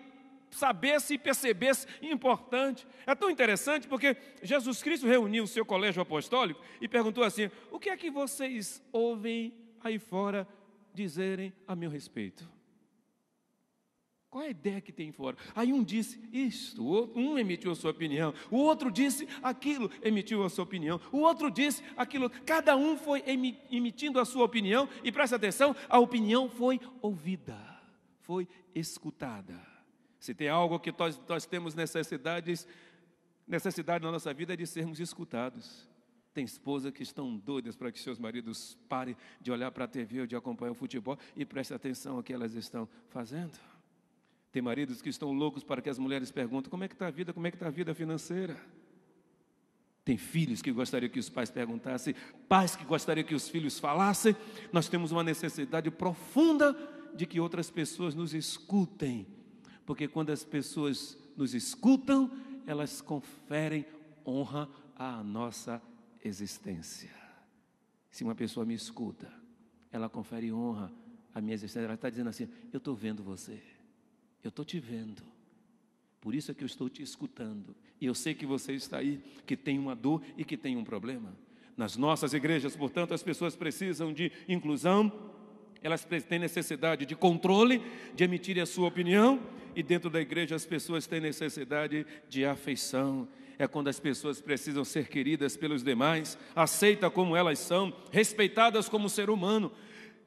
saber se perceber-se importante. É tão interessante porque Jesus Cristo reuniu o seu colégio apostólico e perguntou assim: o que é que vocês ouvem aí fora dizerem a meu respeito? Qual é a ideia que tem fora? Aí um disse isto, um emitiu a sua opinião, o outro disse aquilo, emitiu a sua opinião, o outro disse aquilo, cada um foi emitindo a sua opinião, e presta atenção, a opinião foi ouvida, foi escutada. Se tem algo que nós temos necessidade na nossa vida, é de sermos escutados. Tem esposas que estão doidas para que seus maridos parem de olhar para a TV ou de acompanhar o futebol e prestem atenção ao que elas estão fazendo. Tem maridos que estão loucos para que as mulheres perguntem: como é que está a vida, como é que está a vida financeira? Tem filhos que gostariam que os pais perguntassem, pais que gostariam que os filhos falassem. Nós temos uma necessidade profunda de que outras pessoas nos escutem, porque quando as pessoas nos escutam, elas conferem honra à nossa existência. Se uma pessoa me escuta, ela confere honra a minha existência. Ela está dizendo assim: eu estou vendo você, eu estou te vendo, por isso é que eu estou te escutando, e eu sei que você está aí, que tem uma dor e que tem um problema. Nas nossas igrejas, portanto, as pessoas precisam de inclusão, elas têm necessidade de controle, de emitir a sua opinião, e dentro da igreja as pessoas têm necessidade de afeição. É quando as pessoas precisam ser queridas pelos demais, aceitas como elas são, respeitadas como ser humano.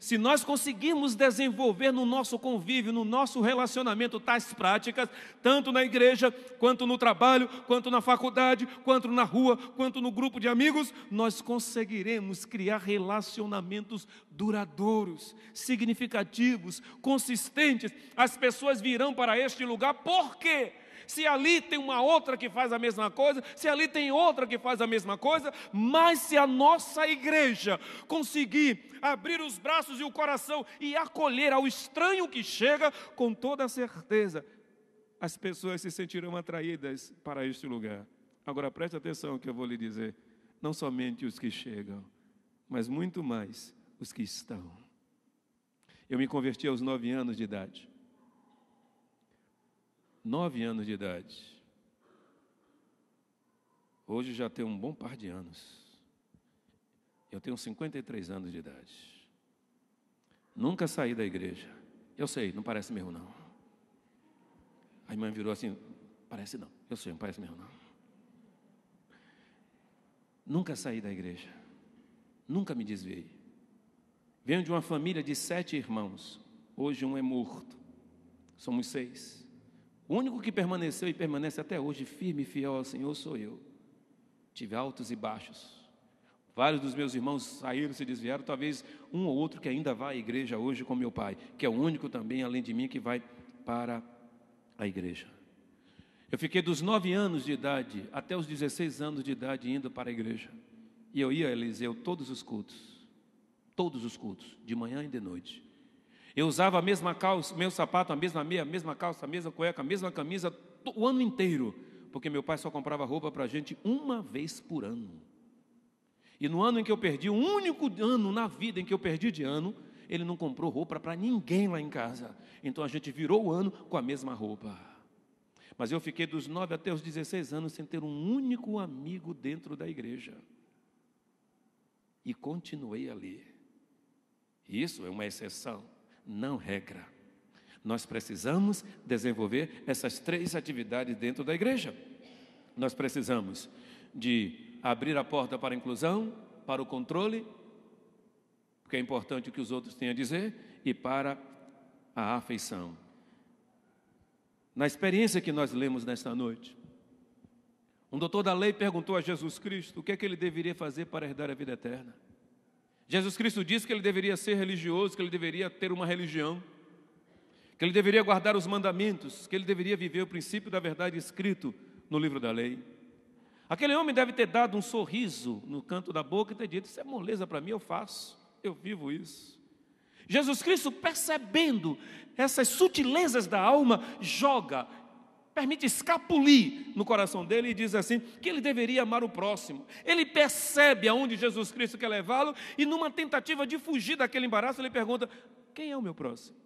Se nós conseguirmos desenvolver no nosso convívio, no nosso relacionamento tais práticas, tanto na igreja, quanto no trabalho, quanto na faculdade, quanto na rua, quanto no grupo de amigos, nós conseguiremos criar relacionamentos duradouros, significativos, consistentes. As pessoas virão para este lugar, por quê? Se ali tem uma outra que faz a mesma coisa, se ali tem outra que faz a mesma coisa, mas se a nossa igreja conseguir abrir os braços e o coração e acolher ao estranho que chega, com toda certeza, as pessoas se sentirão atraídas para este lugar. Agora preste atenção no que eu vou lhe dizer, não somente os que chegam, mas muito mais os que estão. Eu me converti aos 9 anos de idade. 9 anos de idade. Hoje já tenho um bom par de anos. Eu tenho 53 anos de idade. Nunca saí da igreja. Eu sei, não parece mesmo não. A irmã virou assim: parece não. Eu sei, não parece mesmo não. Nunca saí da igreja. Nunca me desviei. Venho de uma família de 7 irmãos. Hoje um é morto. Somos 6. O único que permaneceu e permanece até hoje firme e fiel ao Senhor sou eu. Tive altos e baixos. Vários dos meus irmãos saíram, se desviaram, talvez um ou outro que ainda vai à igreja hoje com meu pai, que é o único também, além de mim, que vai para a igreja. Eu fiquei dos 9 anos de idade até os 16 anos de idade indo para a igreja. E eu ia a Eliseu todos os cultos, de manhã e de noite. Eu usava a mesma calça, meu sapato, a mesma meia, a mesma calça, a mesma cueca, a mesma camisa, o ano inteiro, porque meu pai só comprava roupa para a gente uma vez por ano. E no ano em que eu perdi, o único ano na vida em que eu perdi de ano, ele não comprou roupa para ninguém lá em casa. Então a gente virou o ano com a mesma roupa. Mas eu fiquei dos 9 até os 16 anos sem ter um único amigo dentro da igreja. E continuei ali. Isso é uma exceção, não regra. Nós precisamos desenvolver essas 3 atividades dentro da igreja. Nós precisamos de abrir a porta para a inclusão, para o controle, porque é importante o que os outros têm a dizer, e para a afeição. Na experiência que nós lemos nesta noite, um doutor da lei perguntou a Jesus Cristo o que é que ele deveria fazer para herdar a vida eterna. Jesus Cristo disse que ele deveria ser religioso, que ele deveria ter uma religião, que ele deveria guardar os mandamentos, que ele deveria viver o princípio da verdade escrito no livro da lei. Aquele homem deve ter dado um sorriso no canto da boca e ter dito: isso é moleza para mim, eu faço, eu vivo isso. Jesus Cristo, percebendo essas sutilezas da alma, permite escapulir no coração dele e diz assim, que ele deveria amar o próximo. Ele percebe aonde Jesus Cristo quer levá-lo e numa tentativa de fugir daquele embaraço, ele pergunta: quem é o meu próximo?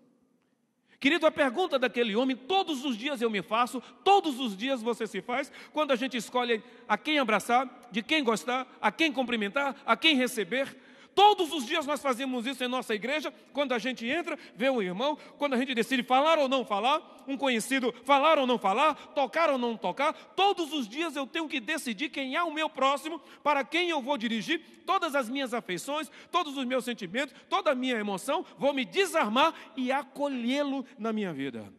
Querido, a pergunta daquele homem, todos os dias eu me faço, todos os dias você se faz, quando a gente escolhe a quem abraçar, de quem gostar, a quem cumprimentar, a quem receber. Todos os dias nós fazemos isso em nossa igreja, quando a gente entra, vê um irmão, quando a gente decide falar ou não falar, um conhecido falar ou não falar, tocar ou não tocar, todos os dias eu tenho que decidir quem é o meu próximo, para quem eu vou dirigir todas as minhas afeições, todos os meus sentimentos, toda a minha emoção, vou me desarmar e acolhê-lo na minha vida.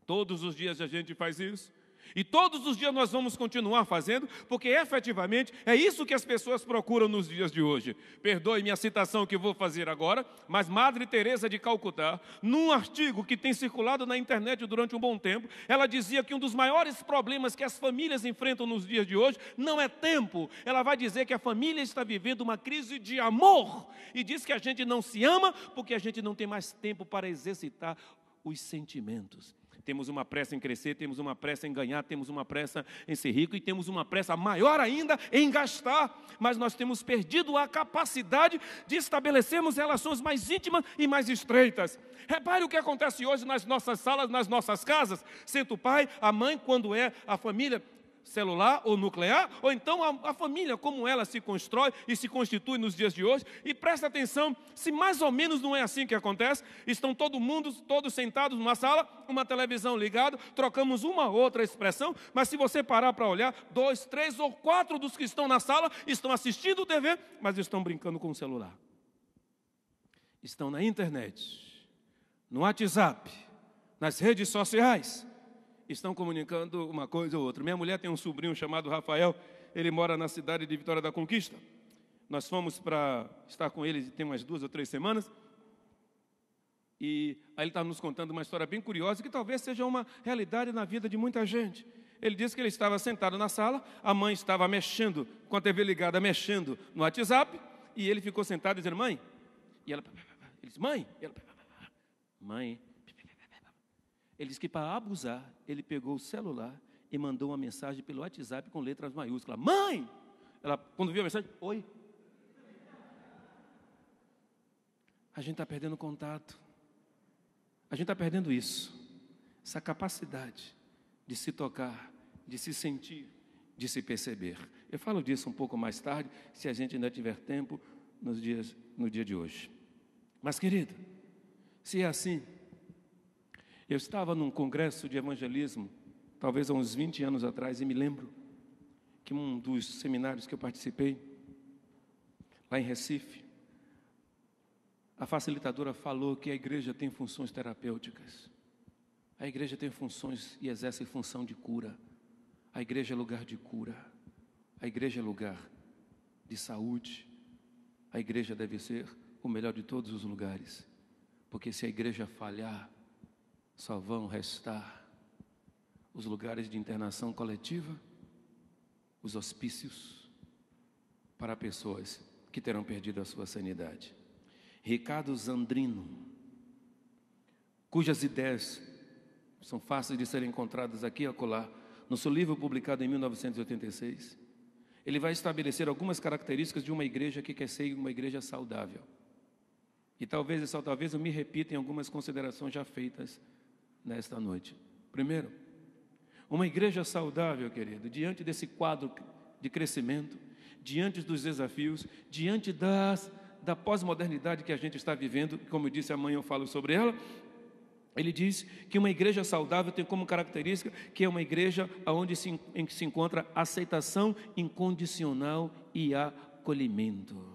Todos os dias a gente faz isso. E todos os dias nós vamos continuar fazendo, porque efetivamente é isso que as pessoas procuram nos dias de hoje. Perdoe-me a citação que vou fazer agora, mas Madre Teresa de Calcutá, num artigo que tem circulado na internet durante um bom tempo, ela dizia que um dos maiores problemas que as famílias enfrentam nos dias de hoje não é tempo. Ela vai dizer que a família está vivendo uma crise de amor e diz que a gente não se ama porque a gente não tem mais tempo para exercitar os sentimentos. Temos uma pressa em crescer, temos uma pressa em ganhar, temos uma pressa em ser rico e temos uma pressa maior ainda em gastar. Mas nós temos perdido a capacidade de estabelecermos relações mais íntimas e mais estreitas. Repare o que acontece hoje nas nossas salas, nas nossas casas. Senta o pai, a mãe, quando é a família celular ou nuclear, ou então a família, como ela se constrói e se constitui nos dias de hoje. E presta atenção, se mais ou menos não é assim que acontece, estão todos sentados numa sala, uma televisão ligada, trocamos uma outra expressão, mas se você parar para olhar, 2, 3 ou 4 dos que estão na sala estão assistindo TV, mas estão brincando com o celular. Estão na internet, no WhatsApp, nas redes sociais, estão comunicando uma coisa ou outra. Minha mulher tem um sobrinho chamado Rafael, ele mora na cidade de Vitória da Conquista. Nós fomos para estar com ele tem umas 2 ou 3 semanas. E aí ele está nos contando uma história bem curiosa, que talvez seja uma realidade na vida de muita gente. Ele disse que ele estava sentado na sala, a mãe estava mexendo, com a TV ligada, mexendo no WhatsApp, e ele ficou sentado dizendo, mãe, e ela, ele disse, mãe, e ela, mãe. Ele disse que para abusar, ele pegou o celular e mandou uma mensagem pelo WhatsApp com letras maiúsculas. Mãe! Ela, quando viu a mensagem, oi. A gente está perdendo contato. A gente está perdendo isso. Essa capacidade de se tocar, de se sentir, de se perceber. Eu falo disso um pouco mais tarde, se a gente ainda tiver tempo no dia de hoje. Mas, querido, se é assim, eu estava num congresso de evangelismo, talvez há uns 20 anos atrás, e me lembro que um dos seminários que eu participei, lá em Recife, a facilitadora falou que a igreja tem funções terapêuticas. A igreja tem funções e exerce função de cura. A igreja é lugar de cura. A igreja é lugar de saúde. A igreja deve ser o melhor de todos os lugares. Porque se a igreja falhar, só vão restar os lugares de internação coletiva, os hospícios para pessoas que terão perdido a sua sanidade. Ricardo Zandrino, cujas ideias são fáceis de serem encontradas aqui e acolá, no seu livro publicado em 1986, ele vai estabelecer algumas características de uma igreja que quer ser uma igreja saudável. E talvez eu me repita em algumas considerações já feitas nesta noite. Primeiro, uma igreja saudável, querido, diante desse quadro de crescimento, diante dos desafios, diante da pós-modernidade que a gente está vivendo, como eu disse, amanhã eu falo sobre ela. Ele diz que uma igreja saudável tem como característica que é uma igreja em que se encontra aceitação incondicional e acolhimento.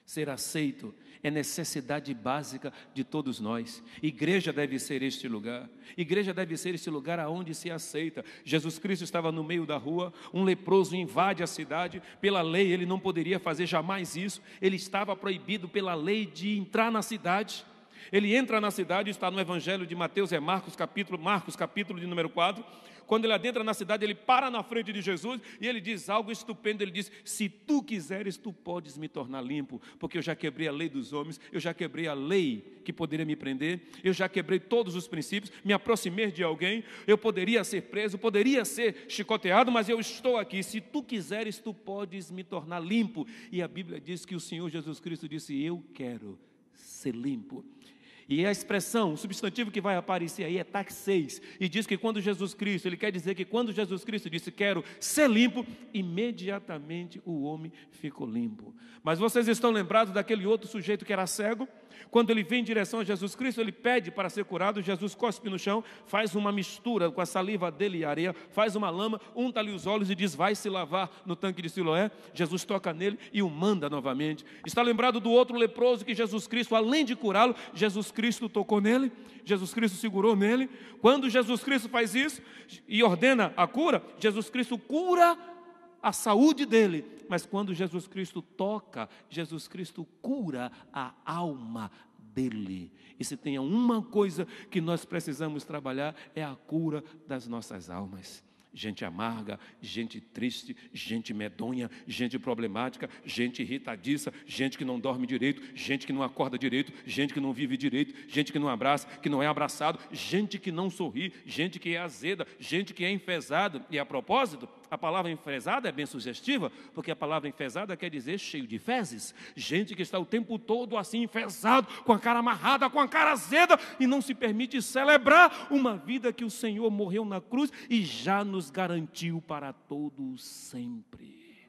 Ser aceito é necessidade básica de todos nós. Igreja deve ser este lugar. Igreja deve ser este lugar aonde se aceita. Jesus Cristo estava no meio da rua, um leproso invade a cidade. Pela lei ele não poderia fazer jamais isso. Ele estava proibido pela lei de entrar na cidade. Ele entra na cidade, está no Evangelho de Mateus, Marcos capítulo de número 4. Quando ele adentra na cidade, ele para na frente de Jesus e ele diz algo estupendo. Ele diz, se tu quiseres, tu podes me tornar limpo, porque eu já quebrei a lei dos homens, eu já quebrei a lei que poderia me prender, eu já quebrei todos os princípios, me aproximei de alguém, eu poderia ser preso, poderia ser chicoteado, mas eu estou aqui. Se tu quiseres, tu podes me tornar limpo. E a Bíblia diz que o Senhor Jesus Cristo disse, eu quero ser limpo. E a expressão, o substantivo que vai aparecer aí é taxeis, e diz que quando Jesus Cristo, ele quer dizer que quando Jesus Cristo disse, quero ser limpo, imediatamente o homem ficou limpo. Mas vocês estão lembrados daquele outro sujeito que era cego? Quando ele vem em direção a Jesus Cristo, ele pede para ser curado, Jesus cospe no chão, faz uma mistura com a saliva dele e a areia, faz uma lama, unta-lhe os olhos e diz, vai se lavar no tanque de Siloé. Jesus toca nele e o manda novamente. Está lembrado do outro leproso que Jesus Cristo, além de curá-lo, Jesus Cristo tocou nele, Jesus Cristo segurou nele. Quando Jesus Cristo faz isso e ordena a cura, Jesus Cristo cura a saúde dele. Mas quando Jesus Cristo toca, Jesus Cristo cura a alma dele. E se tem uma coisa que nós precisamos trabalhar, é a cura das nossas almas. gente amarga, gente triste, gente medonha, gente problemática, gente irritadiça, gente que não dorme direito, gente que não acorda direito, gente que não vive direito, gente que não abraça, que não é abraçado, gente que não sorri, gente que é azeda, gente que é enfesada. E a propósito, a palavra enfesada é bem sugestiva, porque a palavra enfesada quer dizer cheio de fezes. Gente que está o tempo todo assim enfesado, com a cara amarrada, com a cara azeda, e não se permite celebrar uma vida que o Senhor morreu na cruz e já nos garantiu para todo sempre.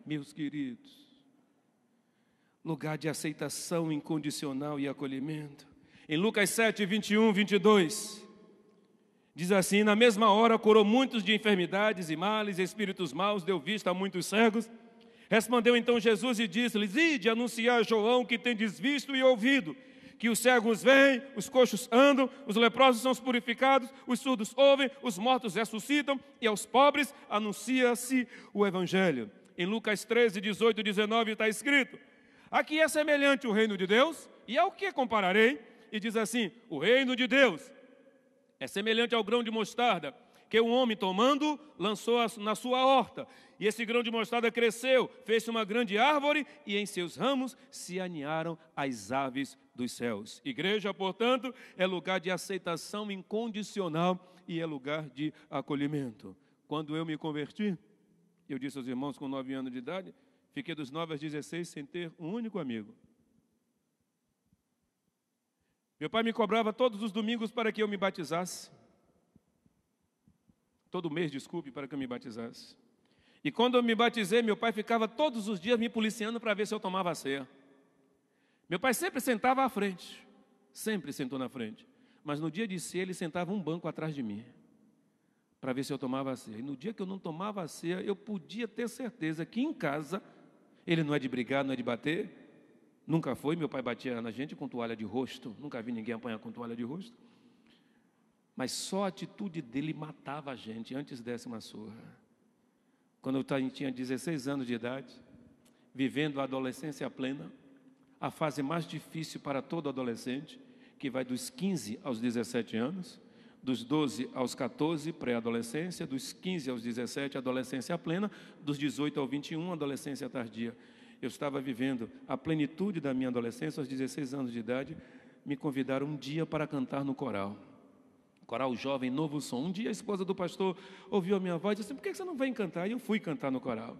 Meus queridos, lugar de aceitação incondicional e acolhimento. Em Lucas 7, 21, 22, diz assim: na mesma hora curou muitos de enfermidades e males, espíritos maus, deu vista a muitos cegos. Respondeu então Jesus e disse-lhes: ide anunciar a João que tendes visto e ouvido, que os cegos veem, os coxos andam, os leprosos são purificados, os surdos ouvem, os mortos ressuscitam, e aos pobres anuncia-se o Evangelho. Em Lucas 13, 18 e 19 está escrito: aqui é semelhante o reino de Deus, e ao que compararei? E diz assim: o reino de Deus é semelhante ao grão de mostarda, que um homem tomando, lançou na sua horta. E esse grão de mostarda cresceu, fez-se uma grande árvore, e em seus ramos se aninharam as aves dos céus. Igreja, portanto, é lugar de aceitação incondicional e é lugar de acolhimento. Quando eu me converti, eu disse aos irmãos com 9 anos de idade, fiquei dos 9 aos 16 sem ter um único amigo. Meu pai me cobrava todos os domingos para que eu me batizasse. Todo mês, desculpe, para que eu me batizasse. E quando eu me batizei, meu pai ficava todos os dias me policiando para ver se eu tomava a ceia. Meu pai sempre sentava à frente, sempre sentou na frente. Mas no dia de ceia, ele sentava um banco atrás de mim, para ver se eu tomava a ceia. E no dia que eu não tomava a ceia, eu podia ter certeza que em casa, ele não é de brigar, não é de bater, nunca foi. Meu pai batia na gente com toalha de rosto, nunca vi ninguém apanhar com toalha de rosto. Mas só a atitude dele matava a gente antes desse uma surra. Quando eu tinha 16 anos de idade, vivendo a adolescência plena, a fase mais difícil para todo adolescente, que vai dos 15 aos 17 anos, dos 12 aos 14, pré-adolescência, dos 15 aos 17, adolescência plena, dos 18 ao 21, adolescência tardia. Eu estava vivendo a plenitude da minha adolescência, aos 16 anos de idade, me convidaram um dia para cantar no coral. Coral jovem, novo som. Um dia a esposa do pastor ouviu a minha voz e disse: por que você não vem cantar? E eu fui cantar no coral.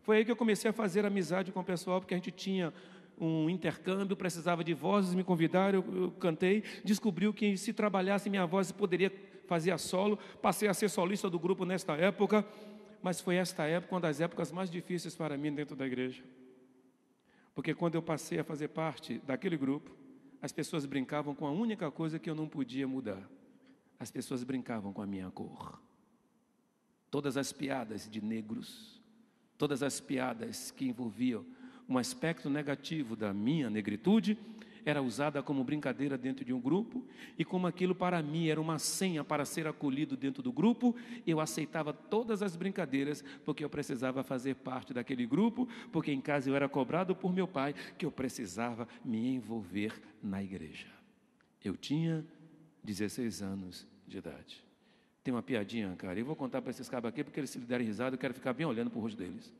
Foi aí que eu comecei a fazer amizade com o pessoal, porque a gente tinha um intercâmbio, precisava de vozes, me convidaram, eu cantei, descobriu que se trabalhasse minha voz poderia fazer a solo, passei a ser solista do grupo nesta época, mas foi esta época uma das épocas mais difíceis para mim dentro da igreja, porque quando eu passei a fazer parte daquele grupo, as pessoas brincavam com a única coisa que eu não podia mudar. As pessoas brincavam com a minha cor. Todas as piadas de negros, todas as piadas que envolviam um aspecto negativo da minha negritude, era usada como brincadeira dentro de um grupo, e como aquilo para mim era uma senha para ser acolhido dentro do grupo, eu aceitava todas as brincadeiras, porque eu precisava fazer parte daquele grupo, porque em casa eu era cobrado por meu pai, que eu precisava me envolver na igreja. Eu tinha 16 anos de idade. Tem uma piadinha, cara, eu vou contar para esses cabos aqui, porque eles se derem risada, eu quero ficar bem olhando para o rosto deles.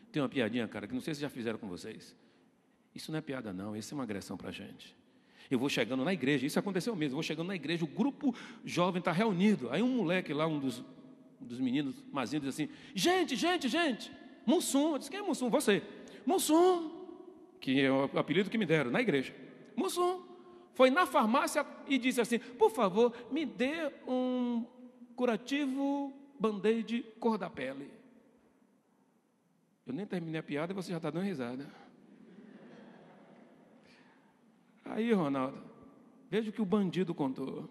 Tem uma piadinha, cara, que não sei se já fizeram com vocês. Isso não é piada não, isso é uma agressão para a gente. Eu vou chegando na igreja, isso aconteceu mesmo, eu vou chegando na igreja, o grupo jovem está reunido, aí um moleque lá, um dos meninos mazinhos diz assim: gente, Mussum. Eu disse: quem é Mussum? Você. Mussum, que é o apelido que me deram na igreja. Mussum foi na farmácia e disse assim: por favor, me dê um curativo band-aid cor da pele. Eu nem terminei a piada e você já está dando risada. Aí, Ronaldo, veja o que o bandido contou.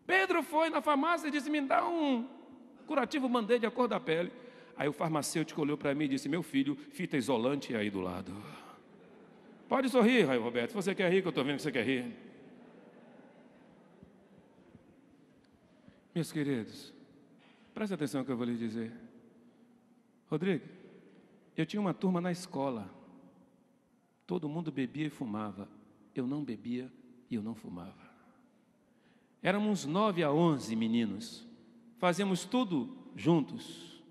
Pedro foi na farmácia e disse: me dá um curativo band-aid a cor da pele. Aí o farmacêutico olhou para mim e disse: meu filho, fita isolante aí do lado. Pode sorrir, Raio Roberto, se você quer rir, que eu estou vendo que você quer rir. Meus queridos, preste atenção no que eu vou lhes dizer. Rodrigo, eu tinha uma turma na escola. Todo mundo bebia e fumava. Eu não bebia e eu não fumava. Éramos 9 a 11 meninos. fazíamos tudo juntos.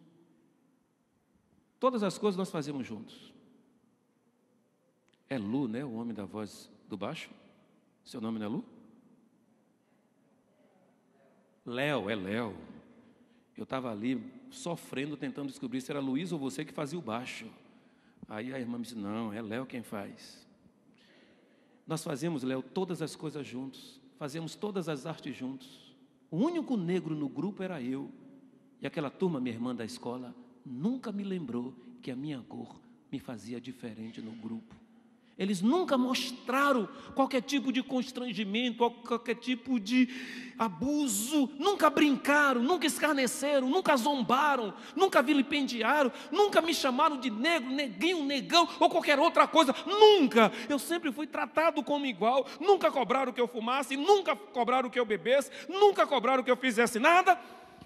Todas as coisas nós fazíamos juntos. É Lu, né? O homem da voz do baixo. Seu nome não é Lu? Léo, é Léo. Eu estava ali sofrendo, tentando descobrir se era Luiz ou você que fazia o baixo. Aí a irmã me disse, não, é Léo quem faz. Nós fazíamos, Léo, todas as coisas juntos. Fazíamos todas as artes juntos. O único negro no grupo era eu. E aquela turma, minha irmã da escola, nunca me lembrou que a minha cor me fazia diferente no grupo. Eles nunca mostraram qualquer tipo de constrangimento, qualquer tipo de abuso, nunca brincaram, nunca escarneceram, nunca zombaram, nunca vilipendiaram, nunca me chamaram de negro, neguinho, negão ou qualquer outra coisa, nunca. Eu sempre fui tratado como igual, nunca cobraram que eu fumasse, nunca cobraram que eu bebesse, nunca cobraram que eu fizesse nada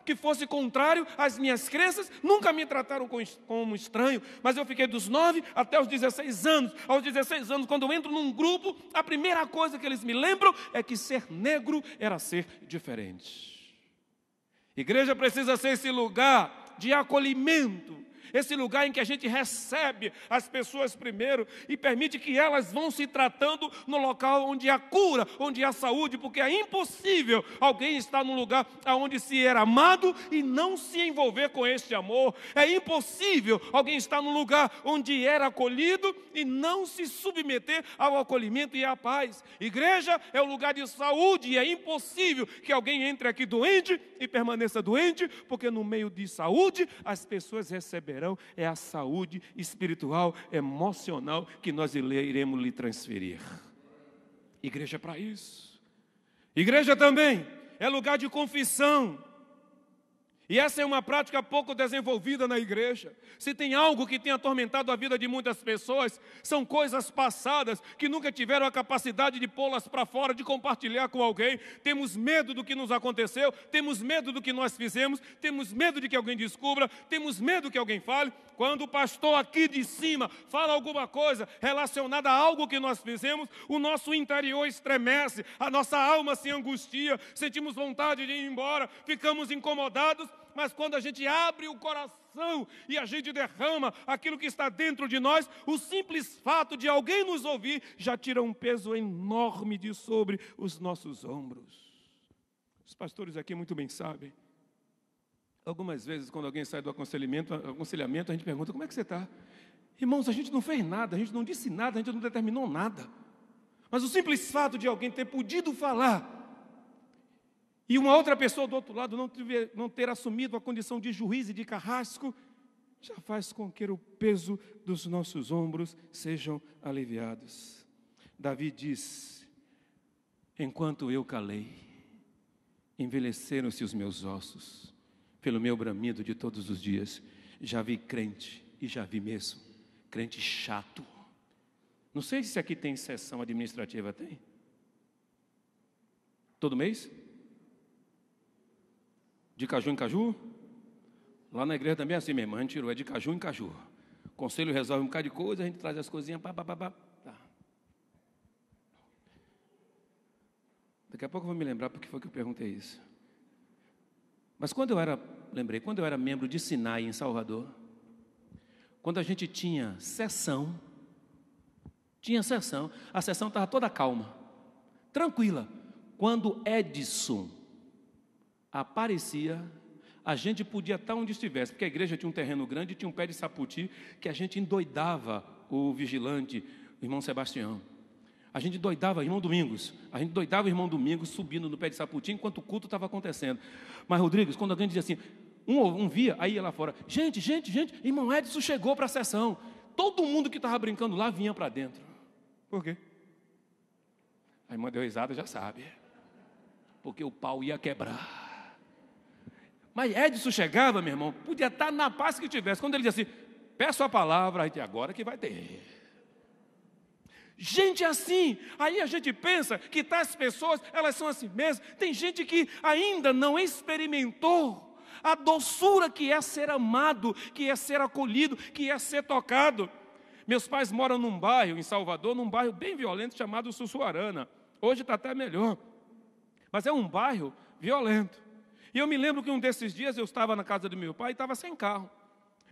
que fosse contrário às minhas crenças, nunca me trataram como estranho, mas eu fiquei dos 9 até os 16 anos. Aos 16 anos, quando eu entro num grupo, a primeira coisa que eles me lembram é que ser negro era ser diferente. Igreja precisa ser esse lugar de acolhimento, esse lugar em que a gente recebe as pessoas primeiro e permite que elas vão se tratando no local onde há cura, onde há saúde, porque é impossível alguém estar num lugar onde se era amado e não se envolver com este amor. É impossível alguém estar num lugar onde era acolhido e não se submeter ao acolhimento e à paz. Igreja é o lugar de saúde e é impossível que alguém entre aqui doente e permaneça doente, porque no meio de saúde as pessoas receberão é a saúde espiritual, emocional que nós iremos lhe transferir. Igreja é para isso. Igreja também é lugar de confissão. E essa é uma prática pouco desenvolvida na igreja. Se tem algo que tem atormentado a vida de muitas pessoas, são coisas passadas que nunca tiveram a capacidade de pô-las para fora, de compartilhar com alguém. Temos medo do que nos aconteceu, temos medo do que nós fizemos, temos medo de que alguém descubra, temos medo que alguém fale. Quando o pastor aqui de cima fala alguma coisa relacionada a algo que nós fizemos, o nosso interior estremece, a nossa alma se angustia, sentimos vontade de ir embora, ficamos incomodados. Mas quando a gente abre o coração e a gente derrama aquilo que está dentro de nós, o simples fato de alguém nos ouvir já tira um peso enorme de sobre os nossos ombros. Os pastores aqui muito bem sabem. Algumas vezes, quando alguém sai do aconselhamento, a gente pergunta, como é que você está? Irmãos, a gente não fez nada, a gente não disse nada, a gente não determinou nada. Mas o simples fato de alguém ter podido falar e uma outra pessoa do outro lado não ter assumido a condição de juiz e de carrasco, já faz com que o peso dos nossos ombros sejam aliviados. Davi diz, enquanto eu calei, envelheceram-se os meus ossos, pelo meu bramido de todos os dias. Já vi crente, e já vi mesmo, crente chato. Não sei se aqui tem sessão administrativa, tem? Todo mês? De caju em caju? Lá na igreja também é assim mesmo, a gente tirou, é de caju em caju. O conselho resolve um bocado de coisa, a gente traz as coisinhas, Tá. Daqui a pouco eu vou me lembrar porque foi que eu perguntei isso. Mas quando eu era membro de Sinai em Salvador, quando a gente tinha sessão, a sessão estava toda calma, tranquila. Quando Edson aparecia, a gente podia estar onde estivesse, porque a igreja tinha um terreno grande e tinha um pé de saputi que a gente endoidava o vigilante, o irmão Sebastião. A gente doidava o irmão Domingos subindo no pé de saputi enquanto o culto estava acontecendo. Mas, Rodrigues, quando alguém dizia assim, um via, aí ia lá fora, gente, irmão Edson chegou para a sessão. Todo mundo que estava brincando lá vinha para dentro. Por quê? A irmã deu risada, já sabe. Porque o pau ia quebrar. Mas Edson chegava, meu irmão, podia estar na paz que tivesse. Quando ele dizia assim, peço a palavra, aí agora que vai ter. Gente assim, aí a gente pensa que tais pessoas, elas são assim mesmo. Tem gente que ainda não experimentou a doçura que é ser amado, que é ser acolhido, que é ser tocado. Meus pais moram num bairro em Salvador, num bairro bem violento chamado Sussuarana. Hoje está até melhor, mas é um bairro violento. E eu me lembro que um desses dias eu estava na casa do meu pai e estava sem carro.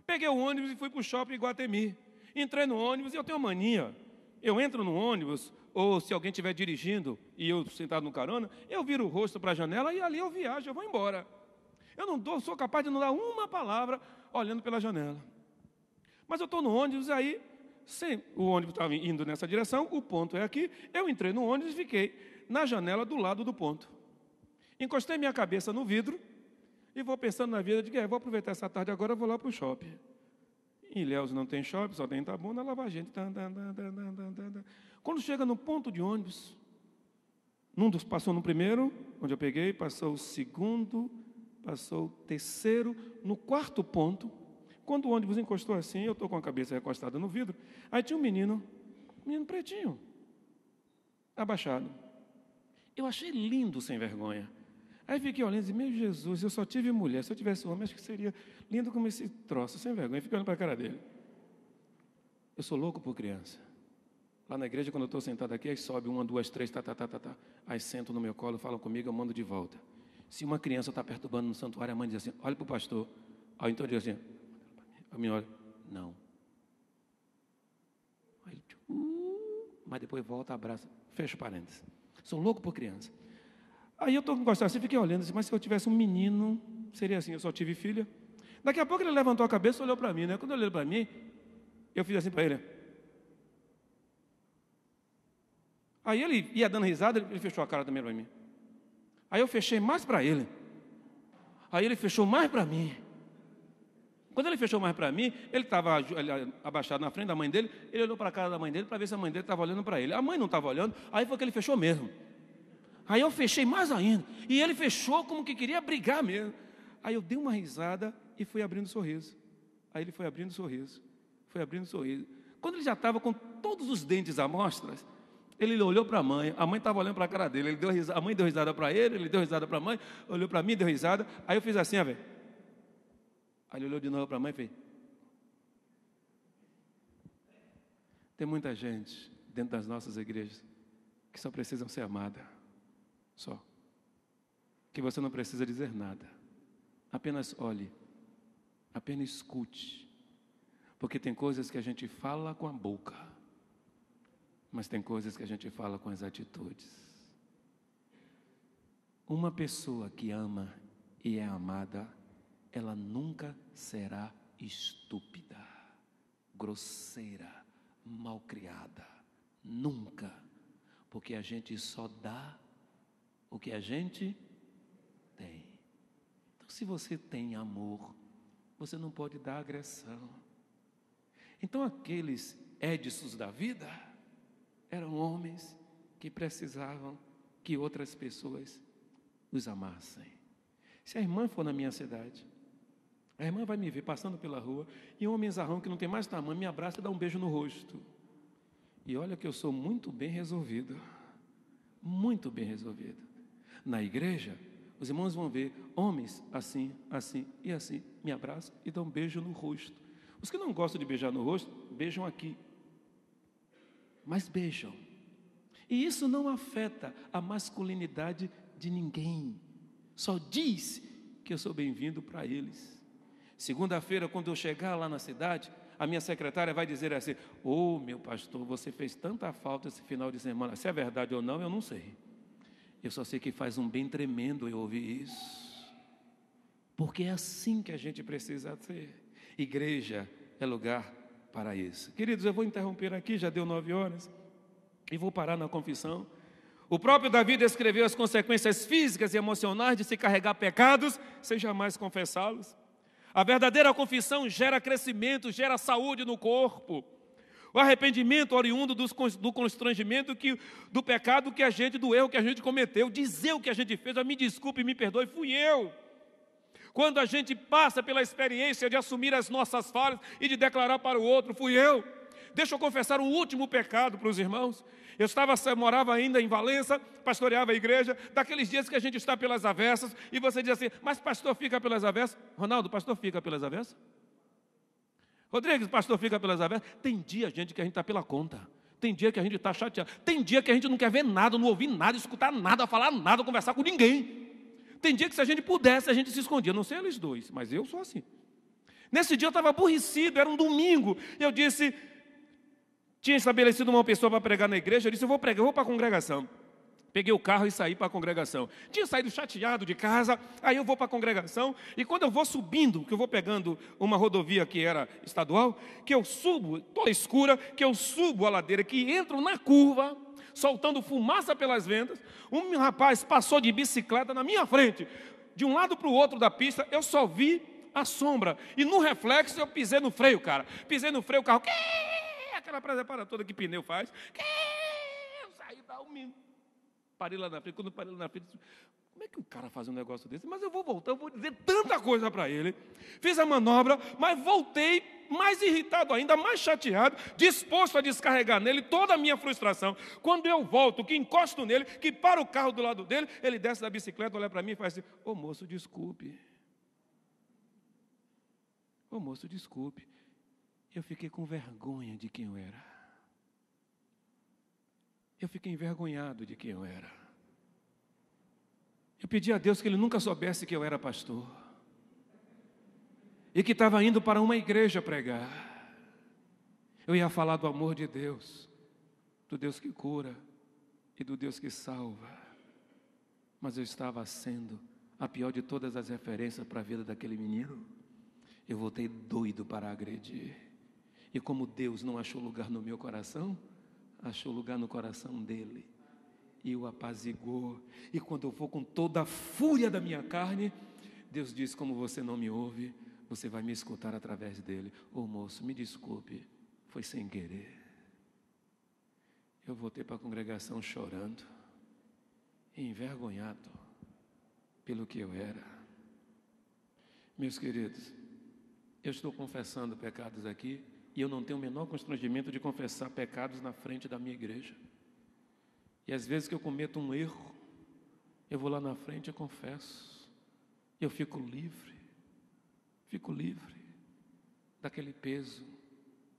Peguei o ônibus e fui para o shopping Iguatemi. Entrei no ônibus e eu tenho uma mania. Eu entro no ônibus, ou se alguém estiver dirigindo e eu sentado no carona, eu viro o rosto para a janela e ali eu viajo, eu vou embora. Eu não sou capaz de não dar uma palavra olhando pela janela. Mas eu estou no ônibus aí, o ônibus estava indo nessa direção, o ponto é aqui. Eu entrei no ônibus e fiquei na janela do lado do ponto. Encostei minha cabeça no vidro e vou pensando na vida, digo, vou aproveitar essa tarde agora, eu vou lá para o shopping. Em Ilhéus não tem shopping, só tem Itabuna, lá vai a gente. Quando chega no ponto de ônibus, passou no primeiro, onde eu peguei, passou o segundo, passou o terceiro, no quarto ponto, quando o ônibus encostou assim, eu estou com a cabeça recostada no vidro, aí tinha um menino pretinho, abaixado. Eu achei lindo, sem vergonha. Aí fiquei olhando e disse, meu Jesus, eu só tive mulher, se eu tivesse homem, acho que seria lindo como esse troço, sem vergonha. Fiquei olhando para a cara dele. Eu sou louco por criança. Lá na igreja, quando eu estou sentado aqui, aí sobe 1, 2, 3, tá. Aí sento no meu colo, falam comigo, eu mando de volta. Se uma criança está perturbando no santuário, a mãe diz assim, olha para o pastor. Aí então diz assim, a menina olha, não. Aí, mas depois volta, abraça, fecha parênteses. Sou louco por criança. Aí eu estou gostando assim, fiquei olhando, mas se eu tivesse um menino, seria assim, eu só tive filha. Daqui a pouco ele levantou a cabeça e olhou para mim, né? Quando ele olhou para mim, eu fiz assim para ele. Aí ele ia dando risada, ele fechou a cara também para mim. Aí eu fechei mais para ele. Aí ele fechou mais para mim. Quando ele fechou mais para mim, ele estava abaixado na frente da mãe dele, ele olhou para a cara da mãe dele para ver se a mãe dele estava olhando para ele. A mãe não estava olhando, aí foi que ele fechou mesmo. Aí eu fechei mais ainda, e ele fechou como que queria brigar mesmo. Aí eu dei uma risada e fui abrindo sorriso. Aí ele foi abrindo sorriso, Quando ele já estava com todos os dentes à mostra, ele olhou para a mãe estava olhando para a cara dele, a mãe deu risada para ele deu risada para a mãe, olhou para mim, deu risada, aí eu fiz assim, velho. Aí ele olhou de novo para a mãe e fez. Tem muita gente dentro das nossas igrejas que só precisam ser amada. Só. Que você não precisa dizer nada. Apenas olhe. Apenas escute. Porque tem coisas que a gente fala com a boca, mas tem coisas que a gente fala com as atitudes. Uma pessoa que ama e é amada, ela nunca será estúpida, grosseira, malcriada. Nunca. Porque a gente só dá o que a gente tem. Então, se você tem amor, você não pode dar agressão. Então, aqueles Edisons da vida eram homens que precisavam que outras pessoas os amassem. Se a irmã for na minha cidade, a irmã vai me ver passando pela rua e um homenzarrão que não tem mais tamanho me abraça e dá um beijo no rosto. E olha que eu sou muito bem resolvido. Muito bem resolvido. Na igreja, os irmãos vão ver homens assim, assim e assim, me abraçam e dão um beijo no rosto. Os que não gostam de beijar no rosto, beijam aqui. Mas beijam. E isso não afeta a masculinidade de ninguém. Só diz que eu sou bem-vindo para eles. Segunda-feira, quando eu chegar lá na cidade, a minha secretária vai dizer assim, meu pastor, você fez tanta falta esse final de semana. Se é verdade ou não, eu não sei. Eu só sei que faz um bem tremendo eu ouvir isso. Porque é assim que a gente precisa ser. Igreja é lugar para isso. Queridos, eu vou interromper aqui, já deu 9 horas, e vou parar na confissão. O próprio Davi descreveu as consequências físicas e emocionais de se carregar pecados sem jamais confessá-los. A verdadeira confissão gera crescimento, gera saúde no corpo. O arrependimento oriundo do constrangimento, do pecado do erro que a gente cometeu. Dizer o que a gente fez, me desculpe, me perdoe, fui eu. Quando a gente passa pela experiência de assumir as nossas falhas e de declarar para o outro, fui eu. Deixa eu confessar o último pecado para os irmãos. Eu morava ainda em Valença, pastoreava a igreja, daqueles dias que a gente está pelas avessas, e você diz assim, mas pastor fica pelas avessas? Ronaldo, pastor fica pelas avessas? Rodrigues, pastor fica pelas avessas? Tem dia, gente, que a gente está pela conta. Tem dia que a gente está chateado. Tem dia que a gente não quer ver nada, não ouvir nada, escutar nada, falar nada, conversar com ninguém. Tem dia que se a gente pudesse, a gente se escondia. Não sei eles dois, mas eu sou assim. Nesse dia eu estava aborrecido, era um domingo. E eu disse, tinha estabelecido uma pessoa para pregar na igreja. Eu disse, eu vou pregar, eu vou para a congregação. Peguei o carro e saí para a congregação. Tinha saído chateado de casa, aí eu vou para a congregação. E quando eu vou subindo, que eu vou pegando uma rodovia que era estadual, que eu subo, toda escura, que eu subo a ladeira, que entro na curva, soltando fumaça pelas ventas, um rapaz passou de bicicleta na minha frente. De um lado para o outro da pista, eu só vi a sombra. E no reflexo eu pisei no freio, cara. Pisei no freio, o carro... Aquela prepara toda que pneu faz. Eu saí da humilde. Parei lá na frente, quando parei lá na frente, como é que um cara faz um negócio desse? Mas eu vou voltar, eu vou dizer tanta coisa para ele. Fiz a manobra, mas voltei mais irritado ainda, mais chateado, disposto a descarregar nele toda a minha frustração. Quando eu volto, que encosto nele, que para o carro do lado dele, ele desce da bicicleta, olha para mim e faz assim, ô moço, desculpe. Ô moço, desculpe. Eu fiquei com vergonha de quem eu era. Eu fiquei envergonhado de quem eu era. Eu pedi a Deus que Ele nunca soubesse que eu era pastor. E que estava indo para uma igreja pregar. Eu ia falar do amor de Deus, do Deus que cura e do Deus que salva. Mas eu estava sendo a pior de todas as referências para a vida daquele menino. Eu voltei doido para agredir. E como Deus não achou lugar no meu coração, achou lugar no coração dele e o apaziguou. E quando eu for com toda a fúria da minha carne, Deus diz, como você não me ouve, você vai me escutar através dele. Ô moço, me desculpe, foi sem querer. Eu voltei para a congregação chorando e envergonhado pelo que eu era. Meus queridos, eu estou confessando pecados aqui, e eu não tenho o menor constrangimento de confessar pecados na frente da minha igreja. E às vezes que eu cometo um erro, eu vou lá na frente e confesso. Eu fico livre daquele peso,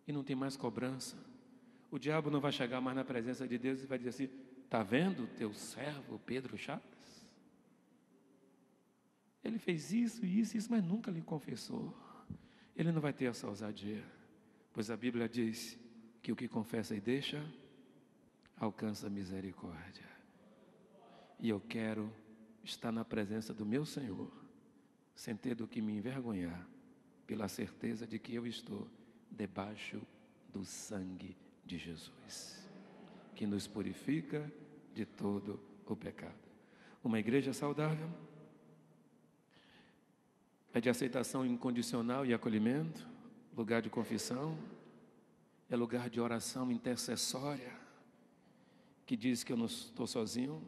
e não tem mais cobrança. O diabo não vai chegar mais na presença de Deus e vai dizer assim, está vendo teu servo Pedro Chagas? Ele fez isso, mas nunca lhe confessou. Ele não vai ter essa ousadia. Pois a Bíblia diz que o que confessa e deixa, alcança misericórdia. E eu quero estar na presença do meu Senhor, sem ter do que me envergonhar, pela certeza de que eu estou debaixo do sangue de Jesus, que nos purifica de todo o pecado. Uma igreja saudável é de aceitação incondicional e acolhimento, lugar de confissão, é lugar de oração intercessória, que diz que eu não estou sozinho,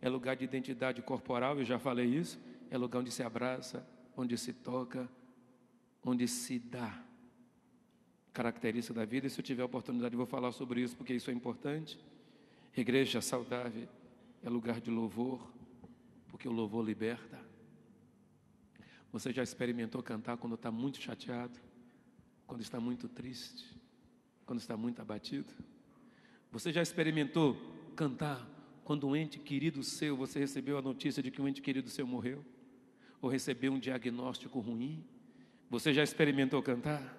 é lugar de identidade corporal, eu já falei isso, é lugar onde se abraça, onde se toca, onde se dá característica da vida. E se eu tiver oportunidade eu vou falar sobre isso, porque isso é importante. Igreja saudável é lugar de louvor, porque o louvor liberta. Você já experimentou cantar quando está muito chateado? Quando está muito triste, quando está muito abatido? Você já experimentou cantar quando um ente querido seu, você recebeu a notícia de que um ente querido seu morreu? Ou recebeu um diagnóstico ruim? Você já experimentou cantar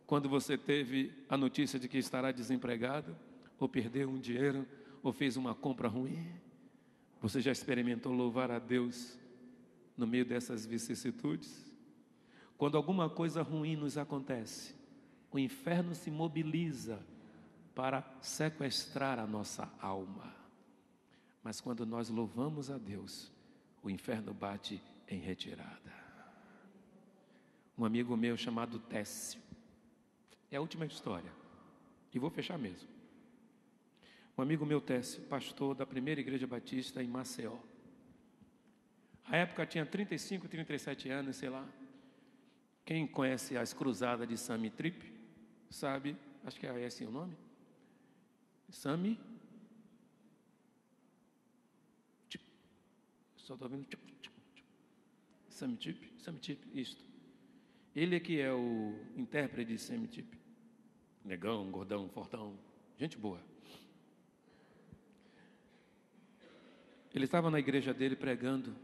quando você teve a notícia de que estará desempregado? Ou perdeu um dinheiro? Ou fez uma compra ruim? Você já experimentou louvar a Deus no meio dessas vicissitudes? Quando alguma coisa ruim nos acontece, o inferno se mobiliza para sequestrar a nossa alma. Mas quando nós louvamos a Deus, o inferno bate em retirada. Um amigo meu chamado Técio, é a última história, e vou fechar mesmo. Um amigo meu, Técio, pastor da primeira igreja batista em Maceió. A época tinha 35, 37 anos, sei lá. Quem conhece as cruzadas de Sami Trip, sabe, acho que é esse o nome? Sami Trip. Só estou vendo Sami Trip, isto. Ele é que é o intérprete de Sami Trip. Negão, gordão, fortão, gente boa. Ele estava na igreja dele pregando,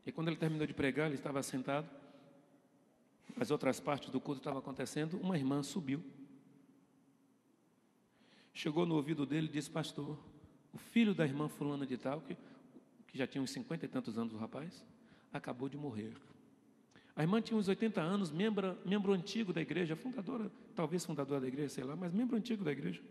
E quando ele terminou de pregar, ele estava sentado, as outras partes do culto estavam acontecendo, uma irmã subiu, chegou no ouvido dele e disse: pastor, o filho da irmã fulana de tal, que já tinha uns 50 e tantos anos o rapaz, acabou de morrer. A irmã tinha uns 80 anos, membro antigo da igreja, fundadora, talvez fundadora da igreja, sei lá, mas membro antigo da igreja.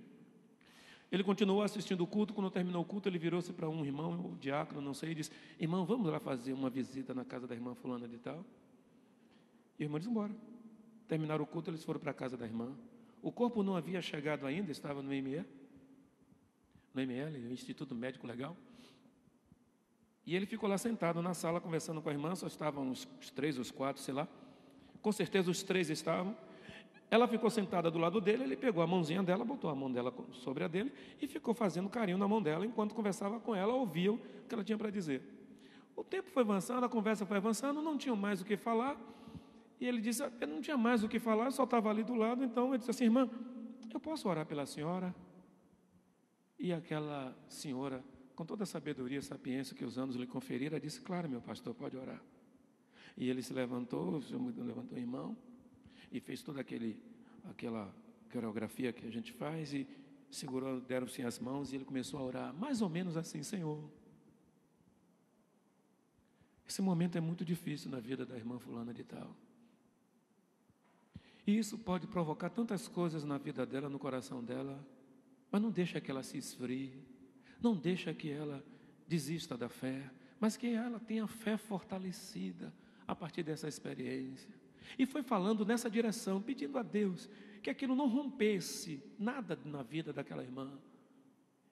Ele continuou assistindo o culto. Quando terminou o culto, ele virou-se para um irmão, o diácono, não sei, e disse: irmão, vamos lá fazer uma visita na casa da irmã fulana de tal? E o irmão disse: embora. Terminaram o culto, eles foram para a casa da irmã. O corpo não havia chegado ainda, estava no IML, o Instituto Médico Legal. E ele ficou lá sentado na sala, conversando com a irmã. Só estavam os 3, os 4, sei lá. Com certeza os 3 estavam. Ela ficou sentada do lado dele, ele pegou a mãozinha dela, botou a mão dela sobre a dele e ficou fazendo carinho na mão dela, enquanto conversava com ela, ouvia o que ela tinha para dizer. O tempo foi avançando, a conversa foi avançando, não tinham mais o que falar. E ele disse: eu não tinha mais o que falar, só estava ali do lado. Então ele disse assim: irmã, eu posso orar pela senhora? E aquela senhora, com toda a sabedoria e sapiência que os anos lhe conferiram, disse: claro, meu pastor, pode orar. E ele se levantou, levantou a mão e fez toda aquela coreografia que a gente faz, e segurou, deram-se as mãos, e ele começou a orar, mais ou menos assim: Senhor, esse momento é muito difícil na vida da irmã fulana de tal. E isso pode provocar tantas coisas na vida dela, no coração dela, mas não deixa que ela se esfrie, não deixa que ela desista da fé, mas que ela tenha fé fortalecida a partir dessa experiência. E foi falando nessa direção, pedindo a Deus que aquilo não rompesse nada na vida daquela irmã,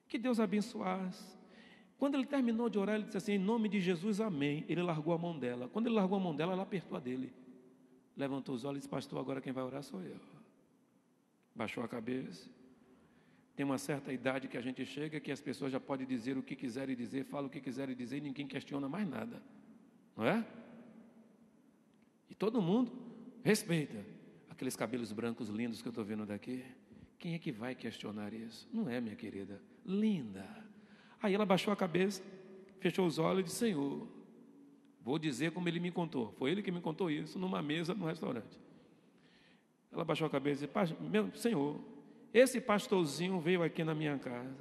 que Deus abençoasse. Quando ele terminou de orar, ele disse assim: em nome de Jesus, amém. Ele largou a mão dela. Quando ele largou a mão dela, ela apertou a dele, levantou os olhos e disse: pastor, agora quem vai orar sou eu. Baixou a cabeça. Tem uma certa idade que a gente chega, que as pessoas já podem dizer o que quiserem dizer, falam o que quiserem dizer, e ninguém questiona mais nada, não é? E todo mundo respeita. Aqueles cabelos brancos lindos que eu estou vendo daqui, quem é que vai questionar isso? Não é, minha querida? Linda. Aí ela baixou a cabeça, fechou os olhos e disse: Senhor, vou dizer como ele me contou. Foi ele que me contou isso numa mesa no restaurante. Ela baixou a cabeça e disse: meu Senhor, esse pastorzinho veio aqui na minha casa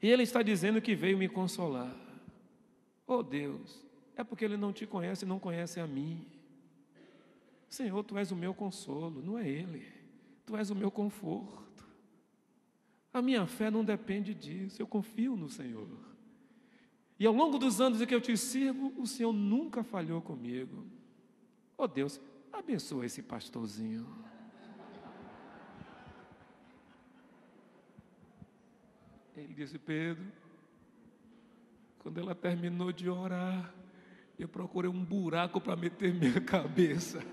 e ele está dizendo que veio me consolar. Oh Deus, é porque ele não te conhece, não conhece a mim. Senhor, tu és o meu consolo, não é ele. Tu és o meu conforto. A minha fé não depende disso, eu confio no Senhor. E ao longo dos anos em que eu te sirvo, o Senhor nunca falhou comigo. Oh Deus, abençoa esse pastorzinho. Ele disse: Pedro, quando ela terminou de orar, eu procurei um buraco para meter minha cabeça.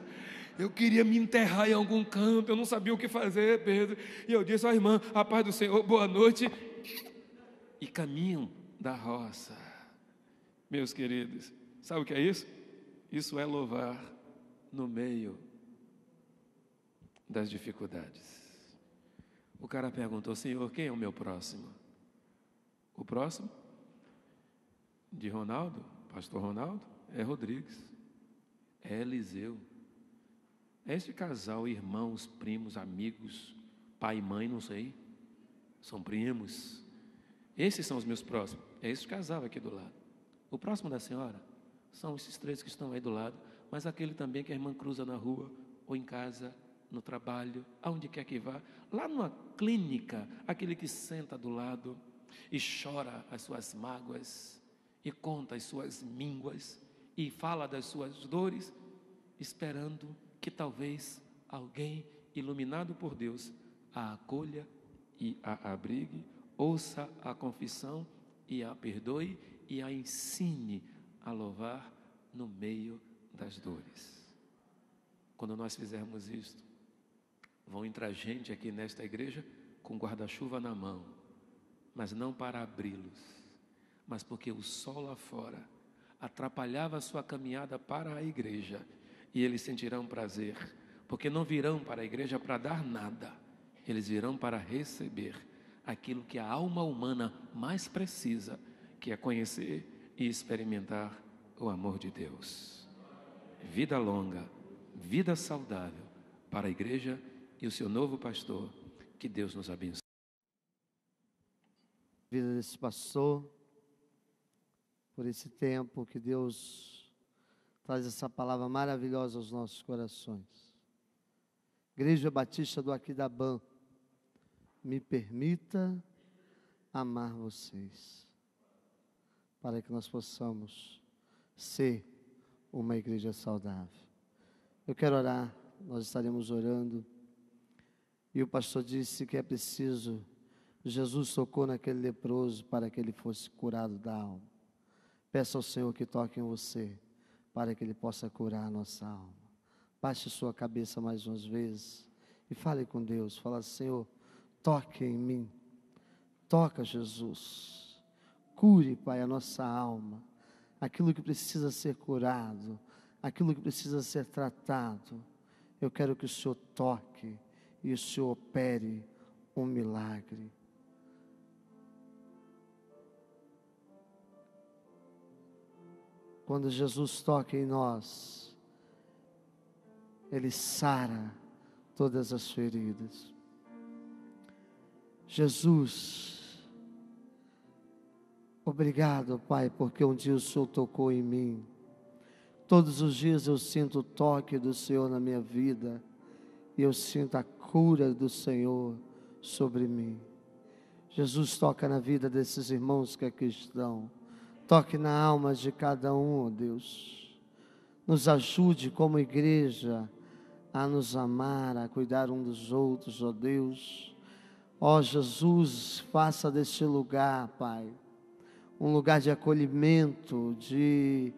Eu queria me enterrar em algum canto, eu não sabia o que fazer, Pedro. E eu disse: ó irmã, a paz do Senhor, boa noite. E caminho da roça. Meus queridos, sabe o que é isso? Isso é louvar no meio das dificuldades. O cara perguntou: Senhor, quem é o meu próximo? O próximo de Ronaldo, pastor Ronaldo, é Rodrigues, é Eliseu. É esse casal, irmãos, primos, amigos, pai e mãe, não sei, são primos. Esses são os meus próximos. É esse casal aqui do lado. O próximo da senhora são esses 3 que estão aí do lado, mas aquele também que a irmã cruza na rua, ou em casa, no trabalho, aonde quer que vá, lá numa clínica, aquele que senta do lado e chora as suas mágoas, e conta as suas mínguas, e fala das suas dores, esperando que talvez alguém iluminado por Deus a acolha e a abrigue, ouça a confissão e a perdoe e a ensine a louvar no meio das dores. Quando nós fizermos isto, vão entrar gente aqui nesta igreja com guarda-chuva na mão, mas não para abri-los, mas porque o sol lá fora atrapalhava a sua caminhada para a igreja. E eles sentirão prazer, porque não virão para a igreja para dar nada, eles virão para receber aquilo que a alma humana mais precisa, que é conhecer e experimentar o amor de Deus. Vida longa, vida saudável para a igreja e o seu novo pastor. Que Deus nos abençoe. Vida desse pastor, por esse tempo que Deus traz essa palavra maravilhosa aos nossos corações. Igreja Batista do Aquidabã, me permita amar vocês, para que nós possamos ser uma igreja saudável. Eu quero orar, nós estaremos orando, e o pastor disse que é preciso, Jesus tocou naquele leproso para que ele fosse curado da alma. Peça ao Senhor que toque em você, para que Ele possa curar a nossa alma. Baixe sua cabeça mais umas vezes e fale com Deus. Fala: Senhor, toque em mim. Toca, Jesus. Cure, Pai, a nossa alma. Aquilo que precisa ser curado, aquilo que precisa ser tratado. Eu quero que o Senhor toque e o Senhor opere um milagre. Quando Jesus toca em nós, Ele sara todas as feridas. Jesus, obrigado, Pai, porque um dia o Senhor tocou em mim. Todos os dias eu sinto o toque do Senhor na minha vida, e eu sinto a cura do Senhor sobre mim. Jesus, toca na vida desses irmãos que aqui estão. Toque na alma de cada um, ó Deus. Nos ajude como igreja a nos amar, a cuidar um dos outros, ó Deus. Ó Jesus, faça deste lugar, Pai, um lugar de acolhimento, de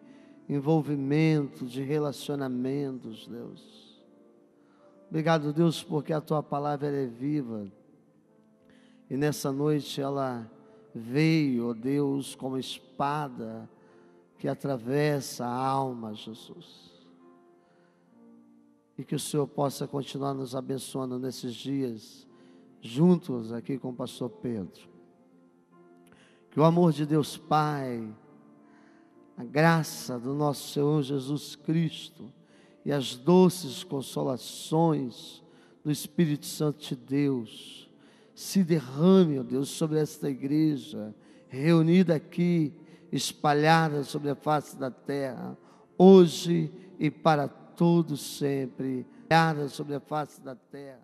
envolvimento, de relacionamentos, Deus. Obrigado, Deus, porque a Tua palavra é viva. E nessa noite ela veio, ó Deus, como espada que atravessa a alma, Jesus. E que o Senhor possa continuar nos abençoando nesses dias, juntos aqui com o pastor Pedro. Que o amor de Deus Pai, a graça do nosso Senhor Jesus Cristo e as doces consolações do Espírito Santo de Deus se derrame, ó Deus, sobre esta igreja, reunida aqui, espalhada sobre a face da terra, hoje e para todos sempre, espalhada sobre a face da terra.